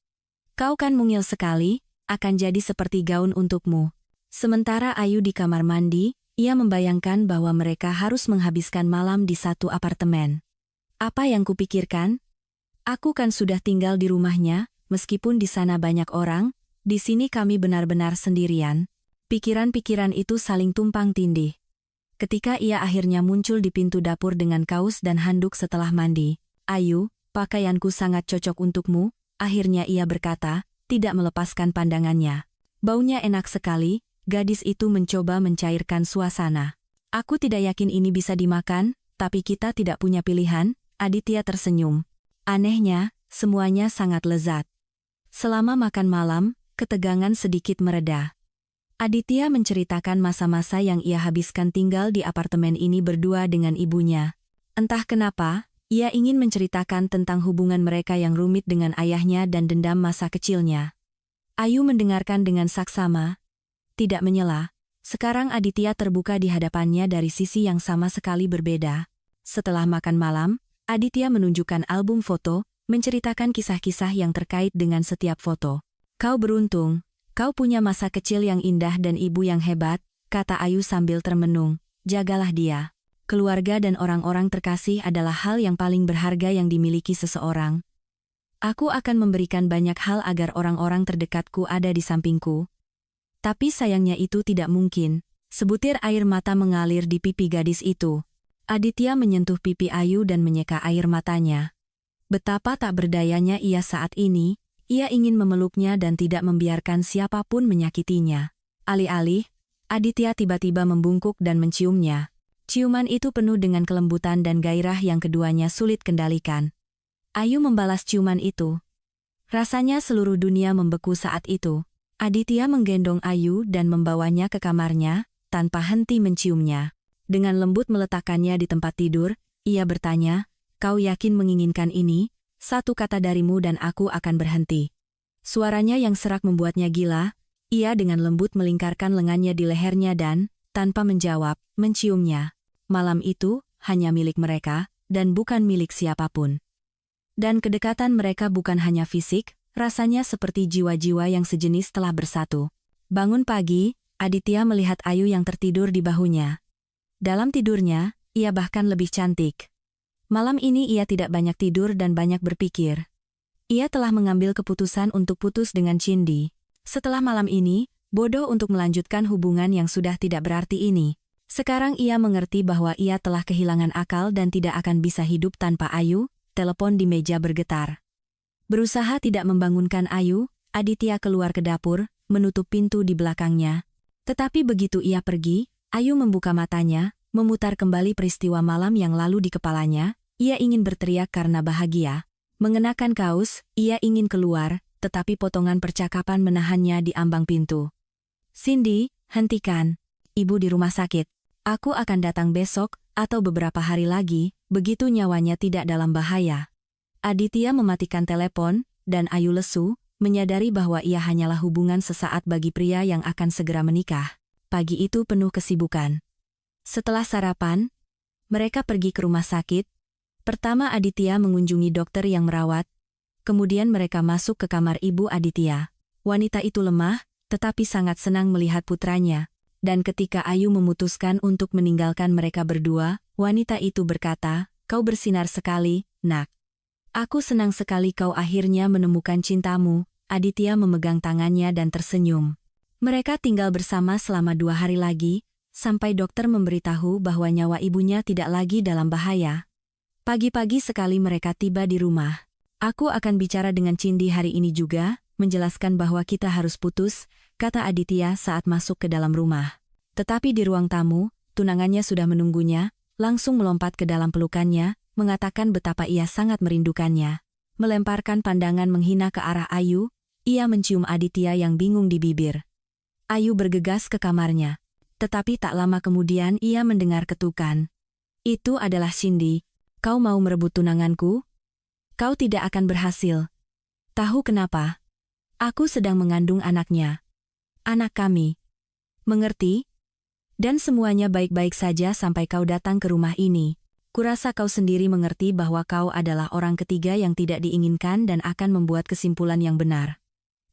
Kau kan mungil sekali, akan jadi seperti gaun untukmu. Sementara Ayu di kamar mandi, ia membayangkan bahwa mereka harus menghabiskan malam di satu apartemen. Apa yang kupikirkan? Aku kan sudah tinggal di rumahnya, meskipun di sana banyak orang, di sini kami benar-benar sendirian. Pikiran-pikiran itu saling tumpang tindih. Ketika ia akhirnya muncul di pintu dapur dengan kaos dan handuk setelah mandi, Ayu, pakaianku sangat cocok untukmu, akhirnya ia berkata, tidak melepaskan pandangannya. Baunya enak sekali, gadis itu mencoba mencairkan suasana. Aku tidak yakin ini bisa dimakan, tapi kita tidak punya pilihan, Aditya tersenyum. Anehnya, semuanya sangat lezat. Selama makan malam, ketegangan sedikit mereda. Aditya menceritakan masa-masa yang ia habiskan tinggal di apartemen ini berdua dengan ibunya. Entah kenapa, ia ingin menceritakan tentang hubungan mereka yang rumit dengan ayahnya dan dendam masa kecilnya. Ayu mendengarkan dengan saksama, tidak menyela. Sekarang Aditya terbuka di hadapannya dari sisi yang sama sekali berbeda. Setelah makan malam, Aditya menunjukkan album foto, menceritakan kisah-kisah yang terkait dengan setiap foto. Kau beruntung, kau punya masa kecil yang indah dan ibu yang hebat, kata Ayu sambil termenung. Jagalah dia. Keluarga dan orang-orang terkasih adalah hal yang paling berharga yang dimiliki seseorang. Aku akan memberikan banyak hal agar orang-orang terdekatku ada di sampingku. Tapi sayangnya itu tidak mungkin. Sebutir air mata mengalir di pipi gadis itu. Aditya menyentuh pipi Ayu dan menyeka air matanya. Betapa tak berdayanya ia saat ini. Ia ingin memeluknya dan tidak membiarkan siapapun menyakitinya. Alih-alih, Aditya tiba-tiba membungkuk dan menciumnya. Ciuman itu penuh dengan kelembutan dan gairah yang keduanya sulit kendalikan. Ayu membalas ciuman itu. Rasanya seluruh dunia membeku saat itu. Aditya menggendong Ayu dan membawanya ke kamarnya, tanpa henti menciumnya. Dengan lembut meletakkannya di tempat tidur, ia bertanya, "Kau yakin menginginkan ini? Satu kata darimu dan aku akan berhenti." Suaranya yang serak membuatnya gila. Ia dengan lembut melingkarkan lengannya di lehernya dan, tanpa menjawab, menciumnya. Malam itu, hanya milik mereka, dan bukan milik siapapun. Dan kedekatan mereka bukan hanya fisik, rasanya seperti jiwa-jiwa yang sejenis telah bersatu. Bangun pagi, Aditya melihat Ayu yang tertidur di bahunya. Dalam tidurnya, ia bahkan lebih cantik. Malam ini ia tidak banyak tidur dan banyak berpikir. Ia telah mengambil keputusan untuk putus dengan Cindy. Setelah malam ini, bodoh untuk melanjutkan hubungan yang sudah tidak berarti ini. Sekarang ia mengerti bahwa ia telah kehilangan akal dan tidak akan bisa hidup tanpa Ayu. Telepon di meja bergetar. Berusaha tidak membangunkan Ayu, Aditya keluar ke dapur, menutup pintu di belakangnya. Tetapi begitu ia pergi, Ayu membuka matanya, memutar kembali peristiwa malam yang lalu di kepalanya. Ia ingin berteriak karena bahagia. Mengenakan kaus, ia ingin keluar, tetapi potongan percakapan menahannya di ambang pintu. "Cindy, hentikan. Ibu di rumah sakit. Aku akan datang besok, atau beberapa hari lagi, begitu nyawanya tidak dalam bahaya." Aditya mematikan telepon, dan Ayu lesu, menyadari bahwa ia hanyalah hubungan sesaat bagi pria yang akan segera menikah. Pagi itu penuh kesibukan. Setelah sarapan, mereka pergi ke rumah sakit. Pertama Aditya mengunjungi dokter yang merawat. Kemudian mereka masuk ke kamar ibu Aditya. Wanita itu lemah, tetapi sangat senang melihat putranya. Dan ketika Ayu memutuskan untuk meninggalkan mereka berdua, wanita itu berkata, "Kau bersinar sekali, nak. Aku senang sekali kau akhirnya menemukan cintamu." Aditya memegang tangannya dan tersenyum. Mereka tinggal bersama selama 2 hari lagi, sampai dokter memberitahu bahwa nyawa ibunya tidak lagi dalam bahaya. Pagi-pagi sekali mereka tiba di rumah. "Aku akan bicara dengan Cindy hari ini juga, menjelaskan bahwa kita harus putus," kata Aditya saat masuk ke dalam rumah. Tetapi di ruang tamu, tunangannya sudah menunggunya, langsung melompat ke dalam pelukannya, mengatakan betapa ia sangat merindukannya. Melemparkan pandangan menghina ke arah Ayu, ia mencium Aditya yang bingung di bibir. Ayu bergegas ke kamarnya. Tetapi tak lama kemudian ia mendengar ketukan. "Itu adalah Cindy. Kau mau merebut tunanganku? Kau tidak akan berhasil. Tahu kenapa? Aku sedang mengandung anaknya. Anak kami. Mengerti? Dan semuanya baik-baik saja sampai kau datang ke rumah ini. Kurasa kau sendiri mengerti bahwa kau adalah orang ketiga yang tidak diinginkan dan akan membuat kesimpulan yang benar."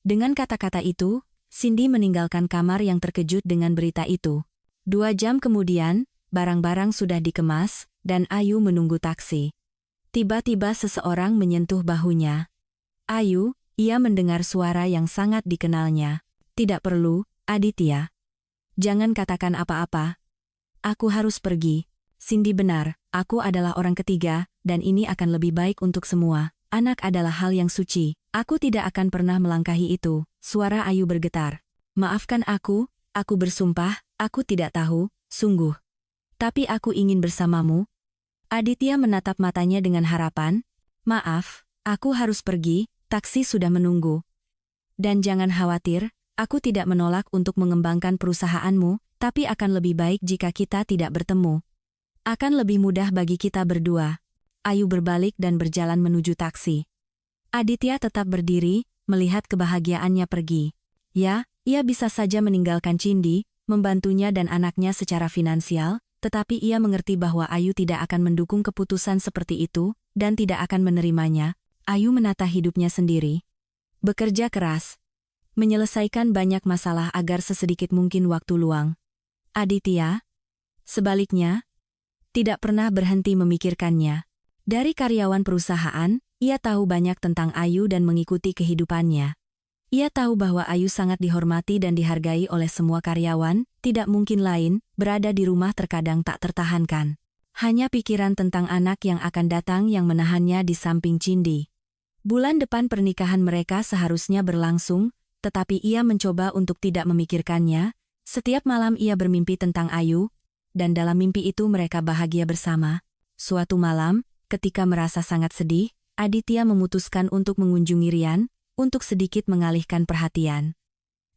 Dengan kata-kata itu, Cindy meninggalkan kamar yang terkejut dengan berita itu. 2 jam kemudian, barang-barang sudah dikemas, dan Ayu menunggu taksi. Tiba-tiba seseorang menyentuh bahunya. "Ayu," ia mendengar suara yang sangat dikenalnya. "Tidak perlu, Aditya. Jangan katakan apa-apa. Aku harus pergi." Cindy benar, aku adalah orang ketiga, dan ini akan lebih baik untuk semua. Anak adalah hal yang suci. Aku tidak akan pernah melangkahi itu. Suara Ayu bergetar. "Maafkan aku bersumpah, aku tidak tahu, sungguh. Tapi aku ingin bersamamu. Aditya menatap matanya dengan harapan. Maaf, aku harus pergi, taksi sudah menunggu. Dan jangan khawatir, aku tidak menolak untuk mengembangkan perusahaanmu, tapi akan lebih baik jika kita tidak bertemu. Akan lebih mudah bagi kita berdua. Ayu berbalik dan berjalan menuju taksi. Aditya tetap berdiri, melihat kebahagiaannya pergi. Ya, ia bisa saja meninggalkan Cindy, membantunya dan anaknya secara finansial, tetapi ia mengerti bahwa Ayu tidak akan mendukung keputusan seperti itu, dan tidak akan menerimanya. Ayu menata hidupnya sendiri. Bekerja keras. Menyelesaikan banyak masalah agar sesedikit mungkin waktu luang. Aditya, sebaliknya, tidak pernah berhenti memikirkannya. Dari karyawan perusahaan, ia tahu banyak tentang Ayu dan mengikuti kehidupannya. Ia tahu bahwa Ayu sangat dihormati dan dihargai oleh semua karyawan, tidak mungkin lain, berada di rumah terkadang tak tertahankan. Hanya pikiran tentang anak yang akan datang yang menahannya di samping Cindy. Bulan depan pernikahan mereka seharusnya berlangsung, tetapi ia mencoba untuk tidak memikirkannya. Setiap malam ia bermimpi tentang Ayu, dan dalam mimpi itu mereka bahagia bersama. Suatu malam, ketika merasa sangat sedih, Aditya memutuskan untuk mengunjungi Rian, untuk sedikit mengalihkan perhatian.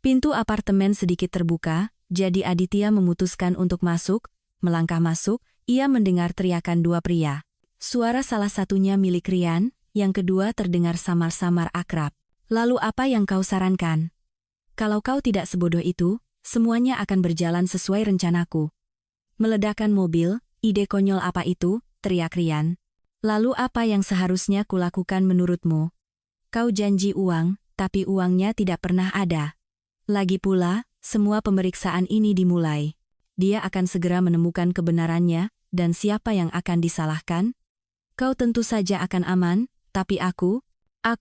Pintu apartemen sedikit terbuka, jadi Aditya memutuskan untuk masuk. Melangkah masuk, ia mendengar teriakan dua pria. Suara salah satunya milik Rian, yang kedua terdengar samar-samar akrab. Lalu apa yang kau sarankan? Kalau kau tidak sebodoh itu, semuanya akan berjalan sesuai rencanaku. Meledakan mobil, ide konyol apa itu, teriak Rian. Lalu apa yang seharusnya kulakukan menurutmu? Kau janji uang, tapi uangnya tidak pernah ada. Lagi pula, semua pemeriksaan ini dimulai. Dia akan segera menemukan kebenarannya, dan siapa yang akan disalahkan? Kau tentu saja akan aman, tapi aku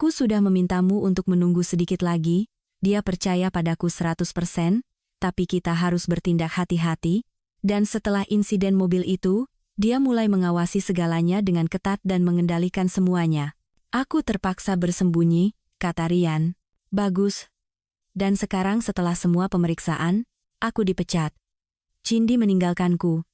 sudah memintamu untuk menunggu sedikit lagi. Dia percaya padaku 100%, tapi kita harus bertindak hati-hati. Dan setelah insiden mobil itu, dia mulai mengawasi segalanya dengan ketat dan mengendalikan semuanya. Aku terpaksa bersembunyi, kata Rian. Bagus. Dan sekarang setelah semua pemeriksaan, aku dipecat. Cindy meninggalkanku,